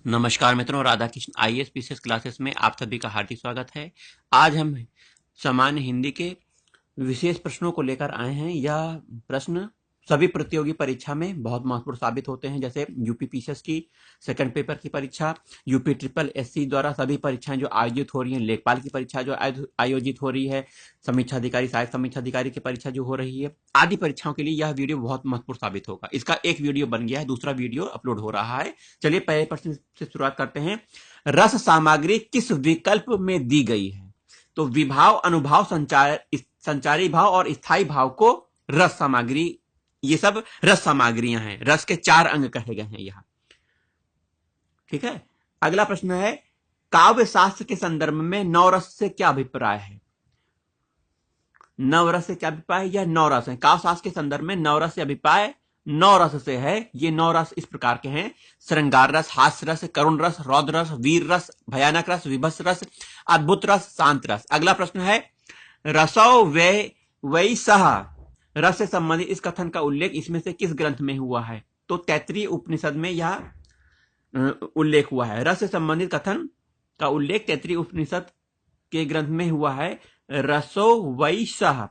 नमस्कार मित्रों, Radha Krishna IAS PCS classes में आप सभी का हार्दिक स्वागत है। आज हम सामान्य हिंदी के विशेष प्रश्नों को लेकर आए हैं। यह प्रश्न सभी प्रतियोगी परीक्षा में बहुत महत्वपूर्ण साबित होते हैं, जैसे यूपी पीसीएस की सेकंड पेपर की परीक्षा, यूपी ट्रिपल एससी द्वारा सभी परीक्षाएं जो आयोजित हो रही हैं, लेखपाल की परीक्षा जो आयोजित हो रही है, समीक्षा अधिकारी, सहायक समीक्षा अधिकारी की परीक्षा जो हो रही है, आदि परीक्षाओं के लिए यह वीडियो बहुत महत्वपूर्ण साबित होगा। इसका एक वीडियो बन गया है, दूसरा वीडियो अपलोड हो रहा है। चलिए पहले प्रश्न से शुरुआत करते हैं। रस सामग्री किस विकल्प में दी गई है? तो विभाव, अनुभाव, संचारी भाव और स्थायी भाव को रस सामग्री, ये सब रस सामग्रियां हैं। रस के 4 अंग कहे गए हैं यहां। ठीक है। अगला प्रश्न है, काव्य शास्त्र के संदर्भ में नवरस से क्या अभिप्राय है? नवरस से क्या अभिप्राय? यह नवरस है। काव्य शास्त्र के संदर्भ में नवरस से अभिप्राय नवरस से है। ये नवरस इस प्रकार के हैं: श्रृंगार रस, हास्य रस, करुण रस, रौद्र रस, वीर रस, भयानक रस, विभत्स रस, अद्भुत रस, शांत रस। अगला प्रश्न है, रसौ वै सह रस से संबंधित इस कथन का उल्लेख इसमें से किस ग्रंथ में हुआ है? तो तैत्रीय उपनिषद में यह उल्लेख हुआ है। रस से संबंधित कथन का उल्लेख तैत्रीय उपनिषद के ग्रंथ में हुआ है। रसो वै सह।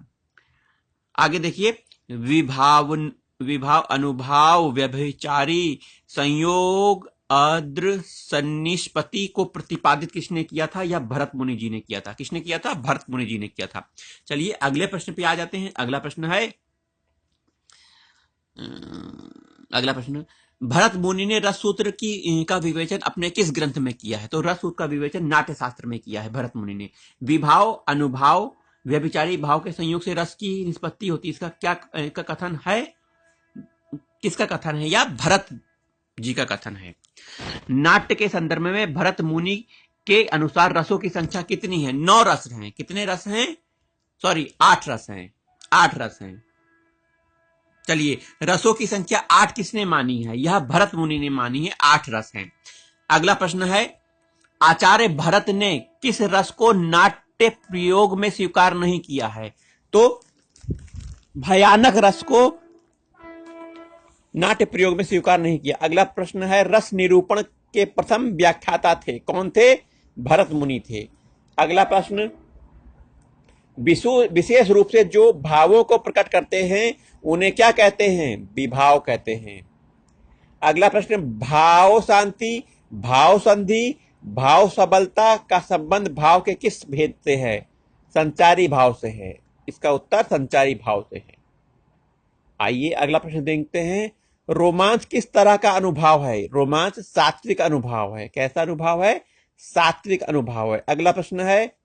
आगे देखिए, विभाव, अनुभाव, व्यभिचारी, संयोग, अदृसन्निष्पत्ति को प्रतिपादित किसने किया था? यह भरत मुनि जी ने किया था। किसने किया था? भरत मुनि जी ने किया था। चलिए अगले प्रश्न पे आ जाते हैं। अगला प्रश्न है, भरत मुनि ने रस सूत्र का विवेचन अपने किस ग्रंथ में किया है? तो रस सूत्र का विवेचन नाट्य शास्त्र में किया है भरत मुनि ने। विभाव, अनुभाव, व्यभिचारी भाव के संयोग से रस की निष्पत्ति होती है, इसका क्या का कथन है? किसका कथन है? यह भरत जी का कथन है। नाट्य के संदर्भ में भरत मुनि के अनुसार रसों की संख्या कितनी है? 9 रस हैं। कितने रस हैं? 8 रस हैं। 8 रस हैं। चलिए, रसों की संख्या 8 किसने मानी है? यह भरत मुनि ने मानी है। 8 रस हैं। अगला प्रश्न है, आचार्य भरत ने किस रस को नाट्य प्रयोग में स्वीकार नहीं किया है? तो भयानक रस को नाट्य प्रयोग में स्वीकार नहीं किया। अगला प्रश्न है, रस निरूपण के प्रथम व्याख्याता थे। कौन थे? भरत मुनि थे। अगला प्रश्न, विशेष रूप से जो भावों को प्रकट करते हैं उन्हें क्या कहते हैं? विभाव कहते हैं। अगला प्रश्न, भाव शांति, भाव संधि, भाव सबलता का संबंध भाव के किस भेद से है? संचारी भाव से है। इसका उत्तर संचारी भाव से है। आइए अगला प्रश्न देखते हैं, रोमांच किस तरह का अनुभाव है? रोमांच सात्विक अनुभाव है। कैसा अनुभाव है? सात्विक अनुभाव है। अगला प्रश्न है,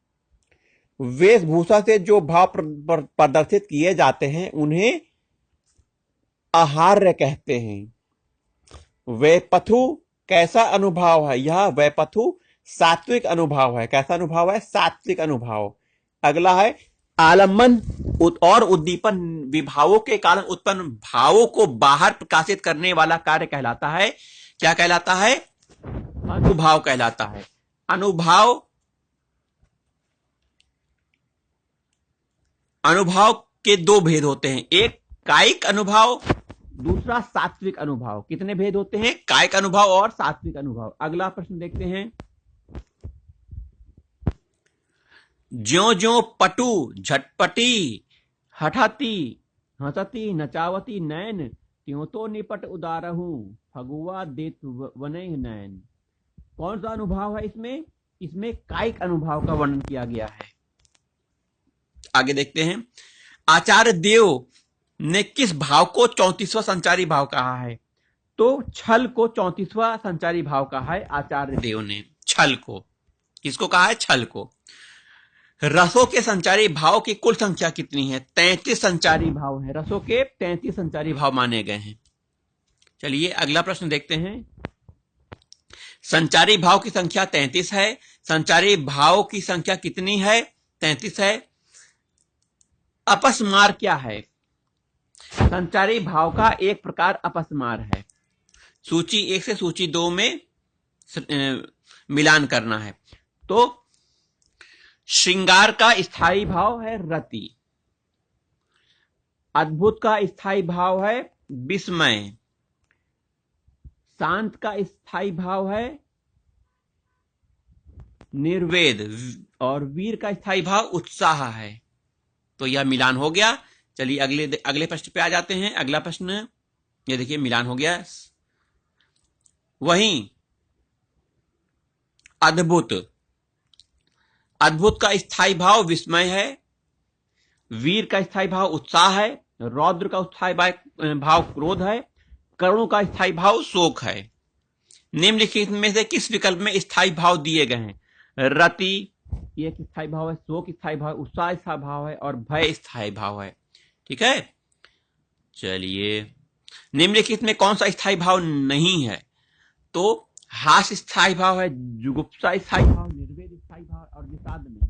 वेशभूषा से जो भाव प्रदर्शित किए जाते हैं उन्हें आहार्य कहते हैं। वैपथु कैसा अनुभाव है? यह वैपथु सात्विक अनुभाव है। कैसा अनुभाव है? सात्विक अनुभाव। अगला है, आलम्बन और उद्दीपन विभावों के कारण उत्पन्न भावों को बाहर प्रकाशित करने वाला कार्य कहलाता है। क्या कहलाता है? अनुभाव कहलाता है। अनुभाव के 2 भेद होते हैं, एक कायिक अनुभाव, दूसरा सात्विक अनुभाव। कितने भेद होते हैं? कायिक अनुभाव और सात्विक अनुभाव। अगला प्रश्न देखते हैं, ज्यो ज्यो पटु झटपटी हठती हंसती नचावती नैन, त्यों तो निपट उदारहू फगुआ देत वनय नैन। कौन सा अनुभाव है इसमें? इसमें कायिक अनुभाव का वर्णन किया गया है। आगे देखते हैं, आचार्य देव ने किस भाव को 34वां संचारी भाव कहा है? तो छल को 34वां संचारी भाव कहा है आचार्य देव ने। छल को किसको कहा है? छल को। रसों के संचारी भाव की कुल संख्या कितनी है? 33 संचारी भाव है। रसों के 33 संचारी भाव माने गए हैं। चलिए अगला प्रश्न देखते हैं, संचारी भाव की संख्या 33 है। संचारी भाव की संख्या कितनी है? 33 है। अपस्मार क्या है? संचारी भाव का एक प्रकार अपस्मार है। सूची 1 से सूची 2 में मिलान करना है। तो श्रृंगार का स्थायी भाव है रति, अद्भुत का स्थायी भाव है विस्मय, शांत का स्थायी भाव है निर्वेद और वीर का स्थायी भाव उत्साह है। तो यह मिलान हो गया। चलिए अगले प्रश्न पे आ जाते हैं। अगला प्रश्न, ये देखिए मिलान हो गया। वहीं अद्भुत, अद्भुत का स्थायी भाव विस्मय है, वीर का स्थायी भाव उत्साह है, रौद्र का स्थायी भाव क्रोध है, करुण का स्थायी भाव शोक है। निम्नलिखित में से किस विकल्प में स्थायी भाव दिए गए हैं? रति एक स्थायी भाव है, शोक स्थायी भाव, उत्साह स्थायी भाव है और भय स्थायी भाव है। ठीक है, चलिए निम्नलिखित में कौन सा स्थायी भाव नहीं है? तो हास्य स्थायी भाव है, जुगुप्सा स्थायी भाव, निर्वेद स्थायी भाव और विषाद नहीं।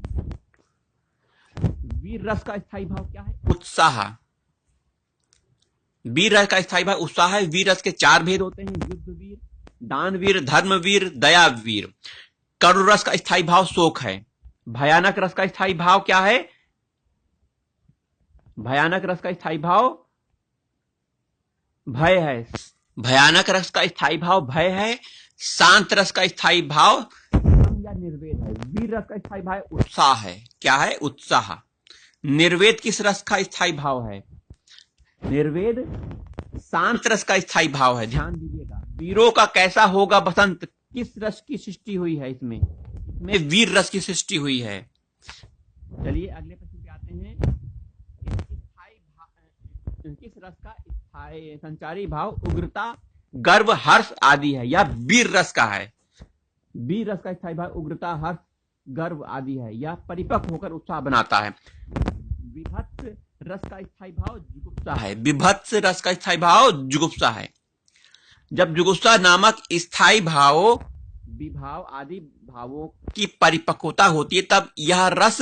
वीर रस का स्थायी भाव क्या है? उत्साह। वीर रस का स्थायी भाव उत्साह है। वीर रस के 4 भेद होते हैं, युद्ध वीर, दानवीर, धर्मवीर, दयावीर। करुण रस का स्थायी भाव शोक है। भयानक रस का स्थायी भाव क्या है? भयानक रस का स्थायी भाव भय है। भयानक रस का स्थायी भाव भय है। शांत रस का स्थायी भाव या निर्वेद है। वीर रस का स्थायी भाव उत्साह है। क्या है? उत्साह। निर्वेद किस रस का स्थायी भाव है? निर्वेद शांत रस का स्थायी भाव है। ध्यान दीजिएगा, वीरों का कैसा होगा बसंत, किस रस की सृष्टि हुई है? इसमें वीर रस की सृष्टि हुई है। चलिए अगले प्रश्न पे आते हैं। किस रस का स्थायी संचारी भाव उग्रता, गर्व, हर्ष आदि है या वीर रस का है? वीर रस का स्थायी भाव उग्रता, हर्ष, गर्व आदि है या परिपक्व होकर उत्साह बनाता है। विभत्स रस का स्थायी भाव जुगुप्सा है। विभत्स रस का स्थायी भाव जुगुप्सा है। जब जुगुप्सा नामक स्थायी भावों, विभाव आदि भावों की परिपक्वता होती है तब यह रस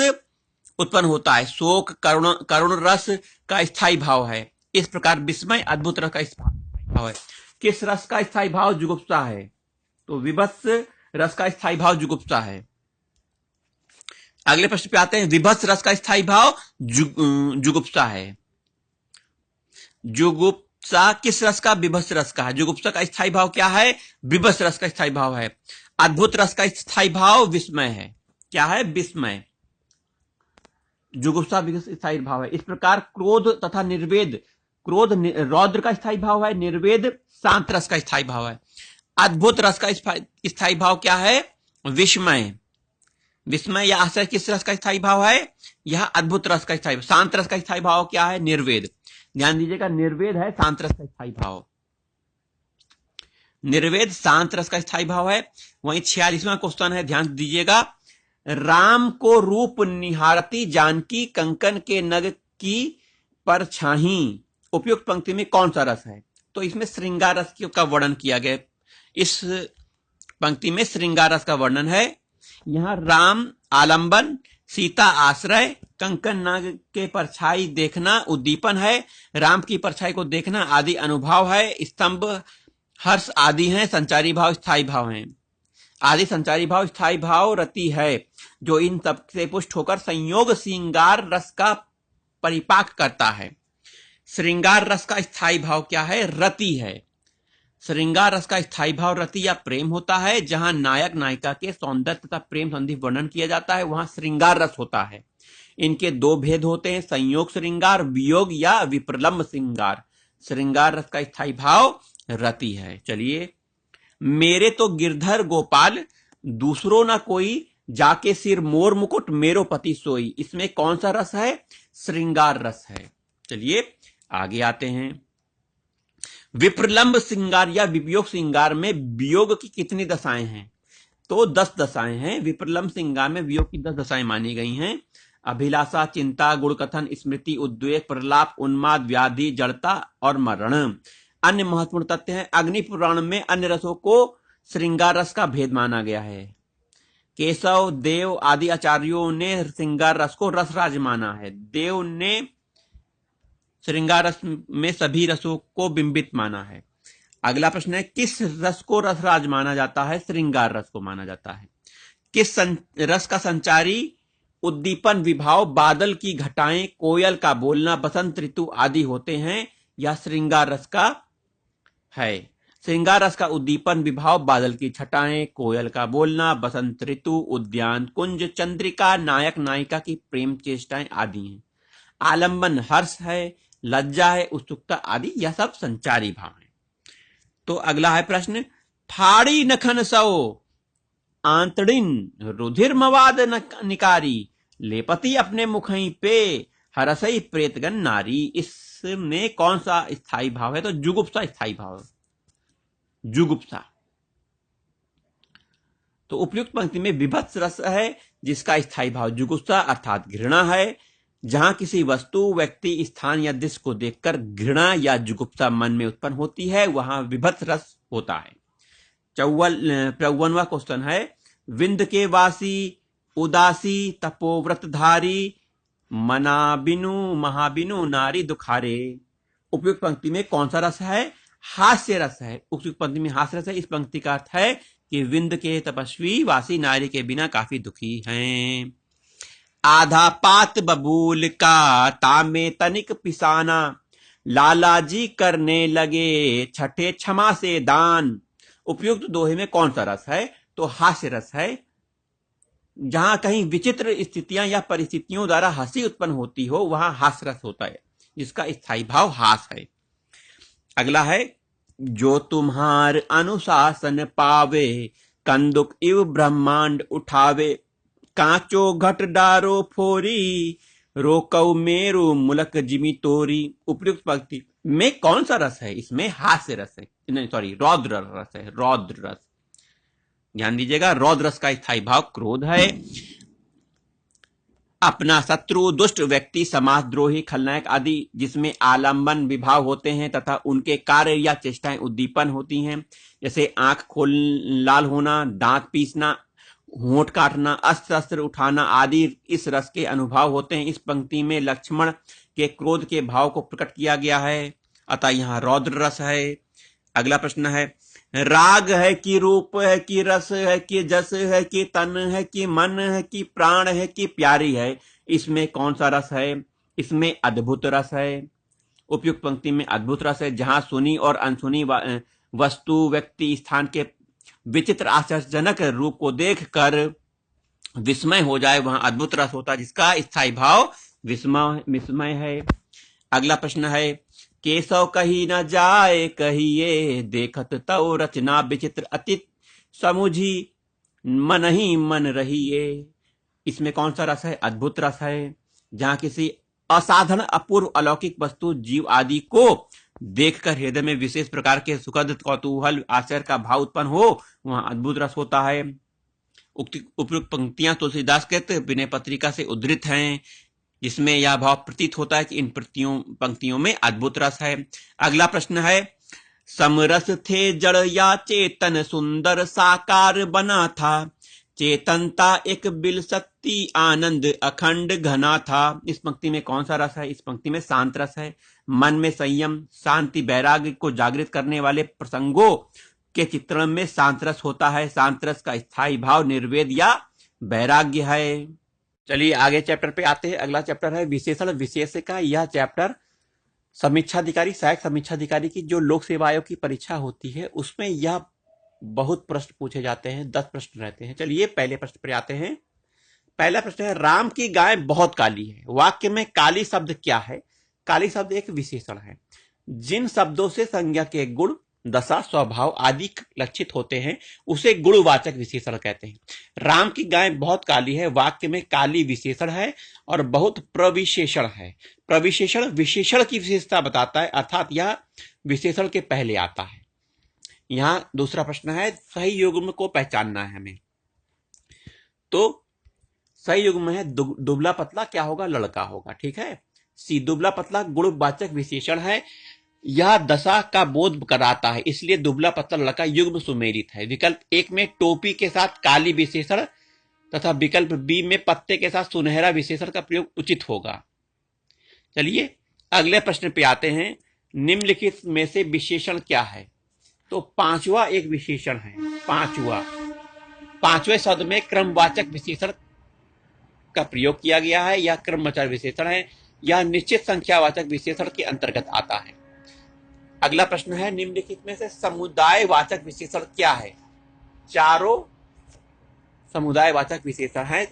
उत्पन्न होता है। शोक, करुण रस का स्थायी भाव है। इस प्रकार विस्मय अद्भुत रस का स्थायी भाव है। किस रस का स्थायी भाव? जुगुप्सा है। तो विभत्स रस का स्थायी भाव जुगुप्सा है। अगले प्रश्न पे आते हैं। विभत्स रस का स्थायी भाव जुगुप्सा है। जुगुप्सा किस रस का? विभत्स रस का है। जुगुप्सा का स्थायी भाव क्या है? विभत्स रस का स्थायी भाव है। अद्भुत रस का स्थायी भाव विस्मय है। क्या है? विस्मय। जुगुप्सा स्थायी भाव है। इस प्रकार क्रोध तथा निर्वेद, क्रोध रौद्र का स्थायी भाव है, निर्वेद शांत रस का स्थायी भाव है। अद्भुत रस का स्थायी भाव क्या है? विस्मय। विस्मय या आश्चर्य किस रस का स्थायी भाव है? यह अद्भुत रस का स्थायी भाव। शांत रस का स्थायी भाव क्या है? निर्वेद। ध्यान दीजिएगा, निर्वेद है शांत रस का स्थायी भाव। निर्वेद शांत रस का स्थायी भाव है। वहीं 46वां क्वेश्चन है, ध्यान दीजिएगा। राम को रूप निहारती जानकी, कंकन के नग की परछाई, उपयुक्त पंक्ति में कौन सा रस है? तो इसमें श्रृंगार रस का वर्णन किया गया। इस पंक्ति में श्रृंगार रस का वर्णन है। यहां राम आलंबन, सीता आश्रय, कंकन नाग के परछाई देखना उद्दीपन है, राम की परछाई को देखना आदि अनुभव है, स्तंभ हर्ष आदि हैं, संचारी भाव स्थायी भाव हैं। आदि संचारी भाव स्थायी भाव रति है, जो इन सब से पुष्ट होकर संयोग श्रृंगार रस का परिपाक करता है। श्रृंगार रस का स्थायी भाव क्या है? रति है। श्रृंगार रस का स्थायी भाव रति या प्रेम होता है। जहां नायक नायिका के सौंदर्य तथा प्रेम संधि वर्णन किया जाता है वहां श्रृंगार रस होता है। इनके 2 भेद होते हैं, संयोग श्रृंगार, वियोग या विप्रलंब श्रृंगार। श्रृंगार रस का स्थायी भाव रति है। चलिए, मेरे तो गिरधर गोपाल, दूसरों ना कोई, जाके सिर मोर मुकुट, मेरो पति सोई। इसमें कौन सा रस है? श्रृंगार रस है। चलिए आगे आते हैं। विप्रलंब श्रृंगार या वियोग श्रृंगार में वियोग की कितनी दशाएं हैं? तो 10 दशाएं हैं। विप्रलंब श्रृंगार में वियोग की 10 दशाएं मानी गई हैं। अभिलाषा, चिंता, गुणकथन, स्मृति, उद्वेग, प्रलाप, उन्माद, व्याधि, जड़ता और मरण। अन्य महत्वपूर्ण तथ्य हैं। अग्नि पुराण में अन्य रसों को श्रृंगार रस का भेद माना गया है। केशव, देव आदि आचार्यों ने श्रृंगार रस को रसराज माना है। देव ने श्रृंगार रस में सभी रसों को बिंबित माना है। अगला प्रश्न है, किस रस को रसराज माना जाता है? श्रृंगार रस को माना जाता है। किस रस का संचारी उद्दीपन विभाव, बादल की घटाएं, कोयल का बोलना, बसंत ऋतु आदि होते हैं? या श्रृंगार रस का है। श्रृंगार रस का उद्दीपन, विभाव, बादल की छटाएं, कोयल का बोलना, बसंत ऋतु, उद्यान, कुंज, चंद्रिका, नायक नायिका की प्रेम चेष्टाएं आदि हैं। आलंबन हर्ष है, लज्जा है, उत्सुकता आदि, यह सब संचारी भाव है। तो अगला है प्रश्न, फाड़ी नखन सो आंतड़िन रुधिर मवाद निकारी, लेपति अपने मुखई पे हरसई प्रेतगन नारी। इसमें कौन सा स्थायी भाव है? तो जुगुप्सा स्थायी भाव है, जुगुप्सा। तो उपयुक्त पंक्ति में विभत्स रस है जिसका स्थायी भाव जुगुप्सा अर्थात घृणा है। जहां किसी वस्तु, व्यक्ति, स्थान या दृश्य को देखकर घृणा या जुगुप्सा मन में उत्पन्न होती है, वहां विभत्स रस होता है। 54वां क्वेश्चन है, विंद के वासी उदासी तपोव्रतधारी, मना बिनु महाबिनु नारी दुखारे। उपयुक्त पंक्ति में कौन सा रस है? हास्य रस है। उपयुक्त पंक्ति में हास्य रस है। इस पंक्ति का अर्थ है कि विंद के तपस्वी वासी नारी के बिना काफी दुखी हैं। आधा पात बबूल का तामे तनिक पिसाना, लालाजी करने लगे छठे क्षमा से दान। उपयुक्त दोहे में कौन सा रस है? तो हास्य रस है। जहां कहीं विचित्र स्थितियां या परिस्थितियों द्वारा हंसी उत्पन्न होती हो, वहां हास्य रस होता है, जिसका स्थायी भाव हास है। अगला है, जो तुम्हार अनुशासन पावे, कंदुक इव ब्रह्मांड उठावे, कांचो घट डारो फोरी, रोकऊ मेरु मुलक जिमी तोरी। उपयुक्त पंक्ति में कौन सा रस है? इसमें हास्य रस है, नहीं सॉरी रौद्र रस है, रौद्र रस। ध्यान दीजिएगा, रौद्र रस का स्थायी भाव क्रोध है। अपना शत्रु, दुष्ट व्यक्ति, समाजद्रोही, खलनायक आदि जिसमें आलंबन विभाव होते हैं तथा उनके कार्य या चेष्टाएं उद्दीपन होती हैं, जैसे आंख खोल लाल होना, दांत पीसना, होंठ काटना, अस्त्र अस्त्र उठाना आदि इस रस के अनुभव होते हैं। इस पंक्ति में लक्ष्मण के क्रोध के भाव को प्रकट किया गया है, अतः यहाँ रौद्र रस है। अगला प्रश्न है, राग है कि रूप है कि रस है कि जस है कि तन है कि मन है कि प्राण है कि प्यारी है, इसमें कौन सा रस है? इसमें अद्भुत रस है। उपयुक्त पंक्ति में अद्भुत रस है। जहां सुनी और अनसुनी वस्तु, व्यक्ति, स्थान के विचित्र आश्चर्यजनक रूप को देखकर विस्मय हो जाए, वहां अद्भुत रस होता है, जिसका स्थायी भाव विस्मय है। अगला प्रश्न है, केशव कही न जाए कहिए, देखत तो रचना विचित्र अतीत, समुझी मन ही मन रहिए। इसमें कौन सा रस है? अद्भुत रस है। जहां किसी असाधारण अपूर्व अलौकिक वस्तु, जीव आदि को देखकर हृदय में विशेष प्रकार के सुखद कौतूहल आश्चर्य का भाव उत्पन्न हो, वहां अद्भुत रस होता है। उपयुक्त पंक्तियां तुलसीदास के विनय पत्रिका से उद्धृत हैं, जिसमें यह भाव प्रतीत होता है कि इन पंक्तियों में अद्भुत रस है। अगला प्रश्न है, समरस थे जड़ या चेतन, सुंदर साकार बना था, चेतनता एक बिल सत्ती, आनंद अखंड घना था। इस पंक्ति में कौन सा रस है? इस पंक्ति में शांत रस है। मन में संयम, शांति, वैराग्य को जागृत करने वाले प्रसंगों के चित्रण में शांत रस होता है। शांत रस का स्थायी भाव निर्वेद या वैराग्य है। चलिए आगे चैप्टर पे आते हैं। अगला चैप्टर है विशेषण विशेषिका। यह चैप्टर समीक्षाधिकारी, सहायक समीक्षाधिकारी की जो लोक सेवा आयोग की परीक्षा होती है, उसमें यह बहुत प्रश्न पूछे जाते हैं, 10 प्रश्न रहते हैं। चलिए पहले प्रश्न पर आते हैं। पहला प्रश्न है, राम की गाय बहुत काली है। वाक्य में काली शब्द क्या है? काली शब्द एक विशेषण है। जिन शब्दों से संज्ञा के गुण, दशा, स्वभाव आदि लक्षित होते हैं, उसे गुणवाचक विशेषण कहते हैं। राम की गाय बहुत काली है, वाक्य में काली विशेषण है और बहुत प्रविशेषण है। प्रविशेषण विशेषण की विशेषता बताता है, अर्थात यह विशेषण के पहले आता है। यहां दूसरा प्रश्न है, सही युग्म को पहचानना है हमें। तो सही युग्म है दुबला पतला, क्या होगा? लड़का होगा। ठीक है। सी, दुबला पतला गुणवाचक विशेषण है। यह दशा का बोध कराता है, इसलिए दुबला पतला लड़का युग्म सुमेलित है। विकल्प 1 में टोपी के साथ काली विशेषण तथा विकल्प बी में पत्ते के साथ सुनहरा विशेषण का प्रयोग उचित होगा। चलिए अगले प्रश्न पे आते हैं। निम्नलिखित में से विशेषण क्या है? तो पांचवा एक विशेषण है। पांचवें शब्द में क्रमवाचक विशेषण का प्रयोग किया गया है। यह क्रमवाचक विशेषण है। यह निश्चित संख्यावाचक विशेषण के अंतर्गत आता है। अगला प्रश्न है, निम्नलिखित में से समुदायवाचक विशेषण क्या है? चारों समुदायवाचक विशेषण हैं,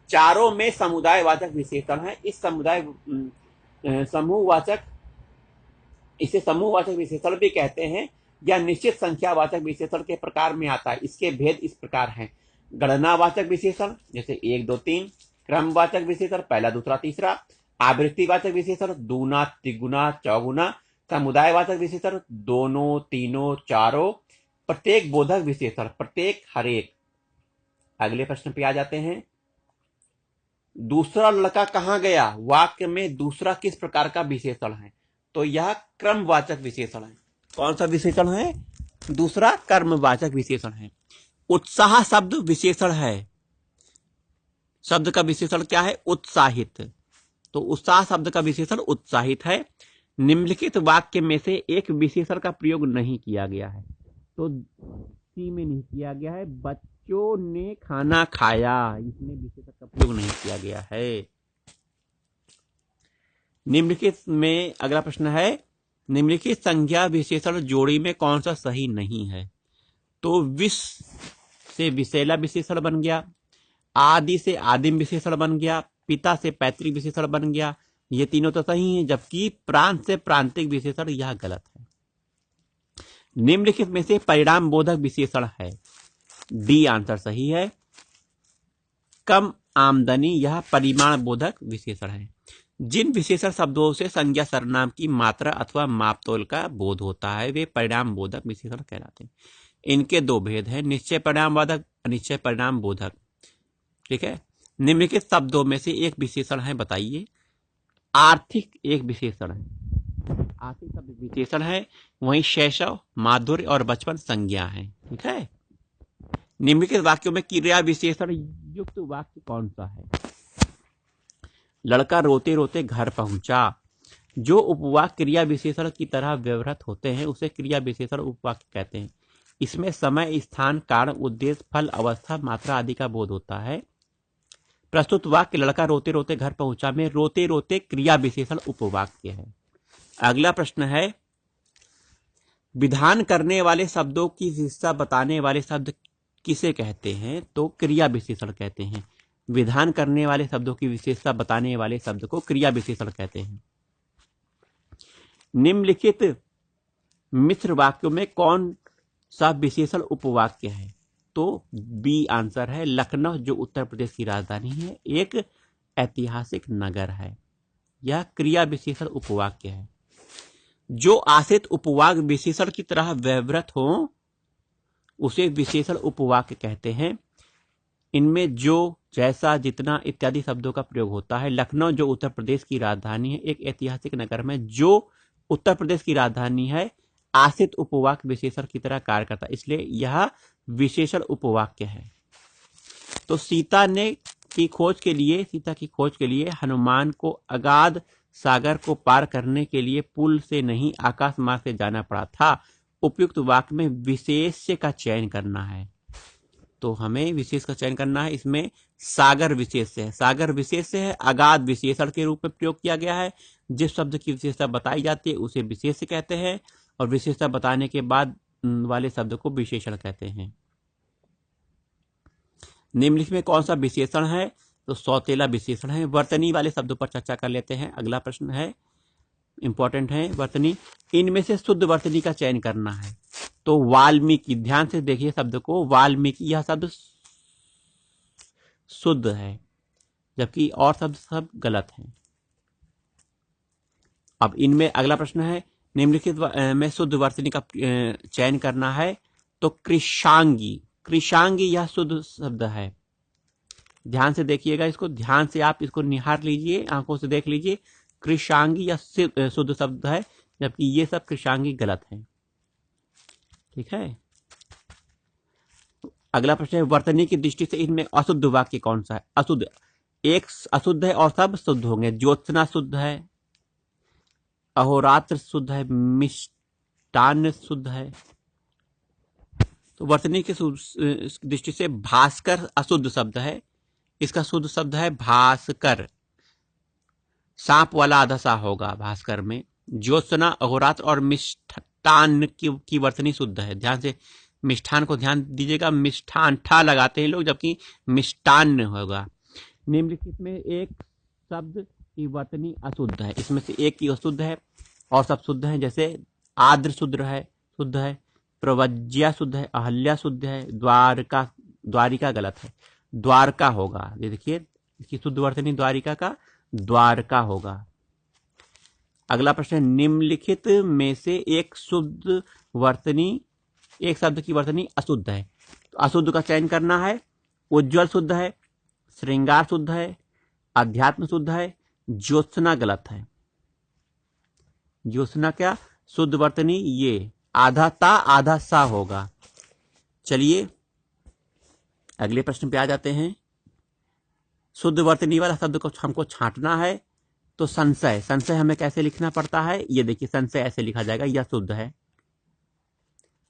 चारों में समुदायवाचक विशेषण है। इस समूहवाचक इसे समूहवाचक विशेषण भी कहते हैं या निश्चित संख्यावाचक विशेषण के प्रकार में आता है। इसके भेद इस प्रकार हैं: गणनावाचक विशेषण जैसे 1 2 3, क्रमवाचक विशेषण पहला दूसरा तीसरा, आवृत्तिवाचक विशेषण दूना तिगुना चौगुना, समुदायवाचक विशेषण दोनों तीनों चारों, प्रत्येक बोधक विशेषण प्रत्येक हरेक। अगले प्रश्न पे आ जाते हैं। दूसरा लड़का कहां गया वाक्य में दूसरा किस प्रकार का विशेषण है? तो यह क्रमवाचक विशेषण है। कौन सा विशेषण है? दूसरा कर्मवाचक विशेषण है। उत्साह शब्द विशेषण है। शब्द का विशेषण क्या है? उत्साहित। तो उत्साह शब्द का विशेषण उत्साहित है। निम्नलिखित वाक्य में से एक विशेषण का प्रयोग नहीं किया गया है। तो सी में नहीं किया गया है, बच्चों ने खाना खाया, इसमें विशेषण का प्रयोग नहीं किया गया है। निम्नलिखित में अगला प्रश्न है, निम्नलिखित संज्ञा विशेषण जोड़ी में कौन सा सही नहीं है? तो विष से विषैला विशेषण बन गया, आदि से आदिम विशेषण बन गया, पिता से पैतृक विशेषण बन गया। ये तीनों तो सही हैं, जबकि प्रांत से प्रांतिक विशेषण यह गलत है। निम्नलिखित में से परिणाम बोधक विशेषण है। डी आंसर सही है। कम आमदनी यह परिमाण बोधक विशेषण है। जिन विशेषण शब्दों से संज्ञा सर्वनाम की मात्रा अथवा मापतोल का बोध होता है वे परिणाम बोधक विशेषण कहलाते हैं। इनके दो भेद हैं, निश्चय परिणाम बोधक, अनिश्चय परिणाम बोधक। ठीक है। निम्नलिखित शब्दों में से एक विशेषण है, बताइए। आर्थिक एक विशेषण है, आर्थिक शब्द विशेषण है। वहीं शैशव, माधुर्य और बचपन संज्ञा है। ठीक है। निम्नलिखित वाक्यों में क्रिया विशेषण युक्त वाक्य कौन सा है? लड़का रोते रोते घर पहुंचा। जो उपवाक्य क्रिया विशेषण की तरह व्यवहृत होते हैं उसे क्रिया विशेषण उपवाक्य कहते हैं। इसमें समय, स्थान, कारण, उद्देश्य, फल, अवस्था, मात्रा आदि का बोध होता है। प्रस्तुत वाक्य लड़का रोते रोते घर पहुंचा में रोते रोते क्रिया विशेषण उपवाक्य है। अगला प्रश्न है, विधान करने वाले शब्दों की विशेषता बताने वाले शब्द किसे कहते हैं? तो क्रिया विशेषण कहते हैं। विधान करने वाले शब्दों की विशेषता बताने वाले शब्द को क्रिया विशेषण कहते हैं। निम्नलिखित मिश्र वाक्यों में कौन सा विशेषण उपवाक्य है? तो बी आंसर है। लखनऊ जो उत्तर प्रदेश की राजधानी है एक ऐतिहासिक नगर है। यह क्रिया विशेषण उपवाक्य है। जो आश्रित उपवाक्य विशेषण की तरह व्यवहृत हो उसे विशेषण उपवाक्य कहते हैं। इनमें जो, जैसा, जितना इत्यादि शब्दों का प्रयोग होता है। लखनऊ जो उत्तर प्रदेश की राजधानी है एक ऐतिहासिक नगर में जो उत्तर प्रदेश की राजधानी है आश्रित उपवाक्य विशेषण की तरह कार्य करता है, इसलिए यह विशेषण उपवाक्य है। तो सीता की खोज के लिए हनुमान को अगाध सागर को पार करने के लिए पुल से नहीं आकाश मार्ग से जाना पड़ा था। उपयुक्त वाक्य में विशेष्य का चयन करना है। तो हमें विशेष का चयन करना है। इसमें सागर विशेष्य है, सागर विशेष्य है, अगाध विशेषण के रूप में प्रयोग किया गया है। जिस शब्द की विशेषता बताई जाती है उसे विशेष्य कहते हैं और विशेषता बताने के बाद वाले शब्द को विशेषण कहते हैं। निम्नलिखित में कौन सा विशेषण है? तो सौतेला विशेषण है। वर्तनी वाले शब्दों पर चर्चा कर लेते हैं। अगला प्रश्न है, इंपॉर्टेंट है वर्तनी। इनमें से शुद्ध वर्तनी का चयन करना है। तो वाल्मीकि, ध्यान से देखिए शब्द को, वाल्मीकि यह शब्द शुद्ध है जबकि और शब्द सब गलत हैं। अब इनमें अगला प्रश्न है, निम्नलिखित में शुद्ध वर्तनी का चयन करना है। तो कृशांगी, कृशांगी यह शुद्ध शब्द है। ध्यान से देखिएगा इसको, ध्यान से आप इसको निहार लीजिए, आंखों से देख लीजिए। कृशांगी यह शुद्ध शब्द है जबकि ये सब कृशांगी गलत है। ठीक है। अगला प्रश्न है, वर्तनी की दृष्टि से इनमें अशुद्ध वाक्य कौन सा है? अशुद्ध, एक अशुद्ध है और सब शुद्ध होंगे। ज्योत्सना शुद्ध है, अहोरात्र शुद्ध है, मिष्टान्न शुद्ध है। तो वर्तनी की दृष्टि से भास्कर अशुद्ध शब्द है, इसका शुद्ध शब्द है भास्कर। सांप वाला आधा सा होगा भास्कर में। ज्योत्सना, अहोरात्र और मिष्टान की वर्तनी शुद्ध है। ध्यान से मिष्ठान को ध्यान दीजिएगा, मिष्ठान ठा लगाते हैं लोग, जबकि मिष्टान्न होगा। निम्नलिखित में एक शब्द की वर्तनी अशुद्ध है, इसमें से एक की अशुद्ध है और सब शुद्ध है। जैसे आद्र शुद्ध है, प्रवज्या शुद्ध है, अहल्या शुद्ध है, द्वारिका गलत है, द्वारका होगा। ये देखिए इसकी शुद्ध वर्तनी द्वारिका का द्वारका होगा। अगला प्रश्न है, निम्नलिखित में से एक शब्द की वर्तनी अशुद्ध है। तो अशुद्ध का चयन करना है। उज्ज्वल शुद्ध है, श्रृंगार शुद्ध है, अध्यात्म शुद्ध है, ज्योत्सना गलत है। ज्योत्सना क्या शुद्ध वर्तनी, ये आधा ता आधा सा होगा। चलिए अगले प्रश्न पे आ जाते हैं। शुद्ध वर्तनी वाला शब्द को हमको छांटना है, तो संशय हमें कैसे लिखना पड़ता है, ये देखिए संशय ऐसे लिखा जाएगा, यह शुद्ध है।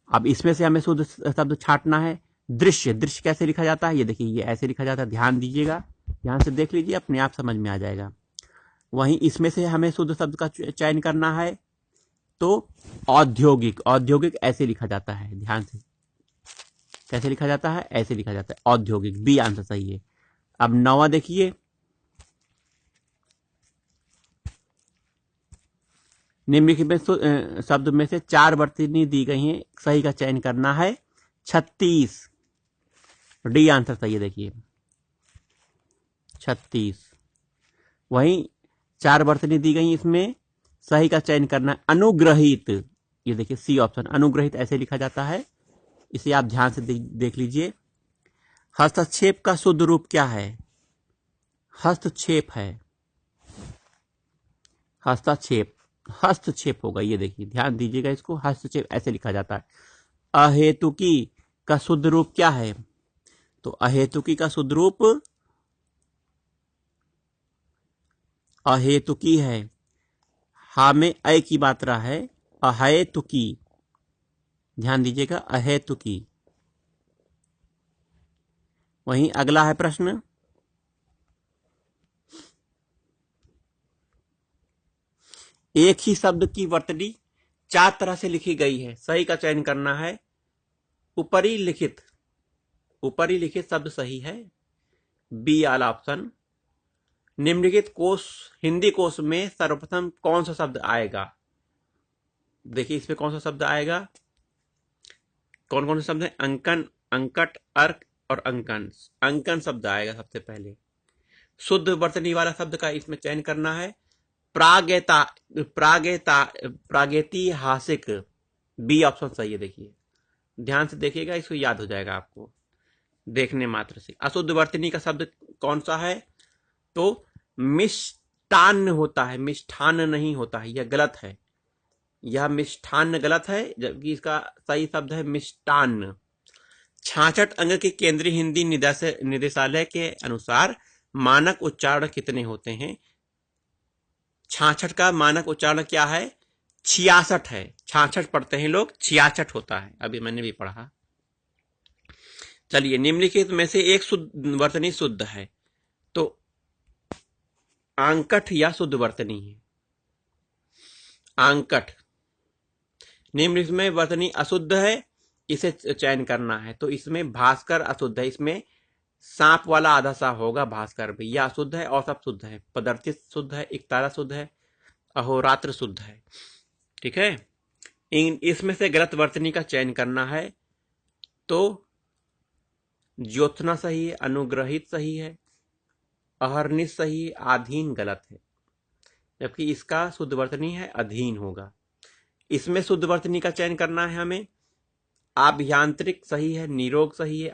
अब इसमें से हमें शुद्ध शब्द छांटना है। दृश्य कैसे लिखा जाता है, ये देखिए ये ऐसे लिखा जाता है। ध्यान दीजिएगा, ध्यान से देख लीजिए, अपने आप समझ में आ जाएगा। वहीं इसमें से हमें शुद्ध शब्द का चयन करना है, तो औद्योगिक ऐसे लिखा जाता है। ध्यान से कैसे लिखा जाता है, ऐसे लिखा जाता है औद्योगिक, बी आंसर सही है। अब 9वां देखिए, निम्नलिखित शब्द में से 4 वर्तनी दी गई हैं, सही का चयन करना है। 36 डी आंसर सही है। देखिए 36। वहीं 4 वर्तनी दी गई, इसमें सही का चयन करना है अनुग्रहित। ये देखिए सी ऑप्शन, अनुग्रहित ऐसे लिखा जाता है, इसे आप ध्यान से देख लीजिए। हस्तक्षेप का शुद्ध रूप क्या है, हस्तक्षेप है, हस्तक्षेप होगा। ये देखिए ध्यान दीजिएगा, इसको हस्तक्षेप ऐसे लिखा जाता है। अहेतुकी का शुद्ध रूप क्या है, तो अहेतुकी का शुद्ध रूप अहेतुकी है, हा में अ की मात्रा है, अहेतुकी। ध्यान दीजिएगा, अहेतुकी। वहीं अगला है प्रश्न, एक ही शब्द की वर्तनी 4 तरह से लिखी गई है, सही का चयन करना है। ऊपरी लिखित शब्द सही है, बी वाला ऑप्शन। निम्नलिखित कोश हिंदी कोश में सर्वप्रथम कौन सा शब्द आएगा, देखिए इसमें कौन सा शब्द आएगा, कौन कौन से शब्द है, अंकन, अंकट, अर्क और अंकन शब्द आएगा सबसे पहले। शुद्ध वर्तनी वाला शब्द का इसमें चयन करना है। प्रागैतिहासिक, बी ऑप्शन सही है। देखिए ध्यान से देखिएगा, इसको याद हो जाएगा आपको देखने मात्र से। अशुद्ध वर्तनी का शब्द कौन सा है, तो मिष्टान्न होता है, मिष्ठान्न नहीं होता है, यह गलत है, यह मिष्ठान्न गलत है, जबकि इसका सही शब्द है मिष्टान्न। 66 अंक के केंद्रीय हिंदी निदेशालय के अनुसार मानक उच्चारण कितने होते हैं। 66 का मानक उच्चारण क्या है, 66 है। 66 पढ़ते हैं लोग, 66 होता है, अभी मैंने भी पढ़ा। चलिए निम्नलिखित में से एक शुद्ध वर्तनी शुद्ध है, तो आंकट या शुद्ध वर्तनी है, आंकट। निम्नलिखित में वर्तनी अशुद्ध है, इसे चयन करना है, तो इसमें भास्कर अशुद्ध है, इसमें सांप वाला आधा सा होगा, भास्कर भी, यह अशुद्ध है और सब शुद्ध है। पदार्थित शुद्ध है, एकतारा शुद्ध है, अहोरात्र शुद्ध है। ठीक है, इसमें से गलत वर्तनी का चयन करना है, तो ज्योत्सना सही है, अनुग्रहित सही है, अहर्निश सही है, आधीन गलत है, जबकि इसका शुद्ध वर्तनी है अधीन होगा। इसमें शुद्ध वर्तनी का चयन करना है हमें। आभ्यांतरिक सही है, निरोग सही है,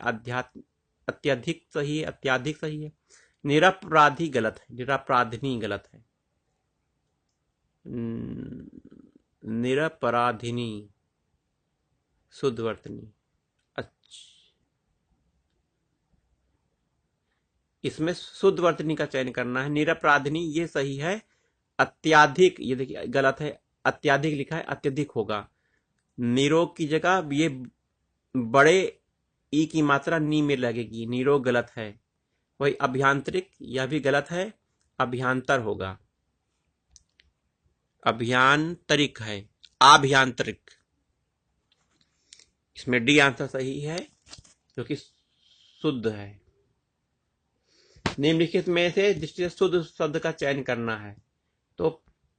अत्यधिक सही है, अत्याधिक सही है, निरपराधी गलत है, निरपराधिनी गलत है, निरपराधिनी शुद्ध वर्तनी। इसमें शुद्ध वर्तनी का चयन करना है। निरपराधिनी ये सही है, अत्याधिक ये देखिए गलत है, अत्याधिक लिखा है, अत्यधिक होगा। निरोग की जगह ये बड़े ई की मात्रा नी में लगेगी, निरोग गलत है। वही अभ्यांतरिक, यह भी गलत है, अभ्यांतर होगा, अभ्यांतरिक है, आभ्यांतरिक। इसमें डी आंसर सही है, जो कि शुद्ध है। निम्नलिखित में से दृष्टि से शुद्ध शब्द का चयन करना है। तो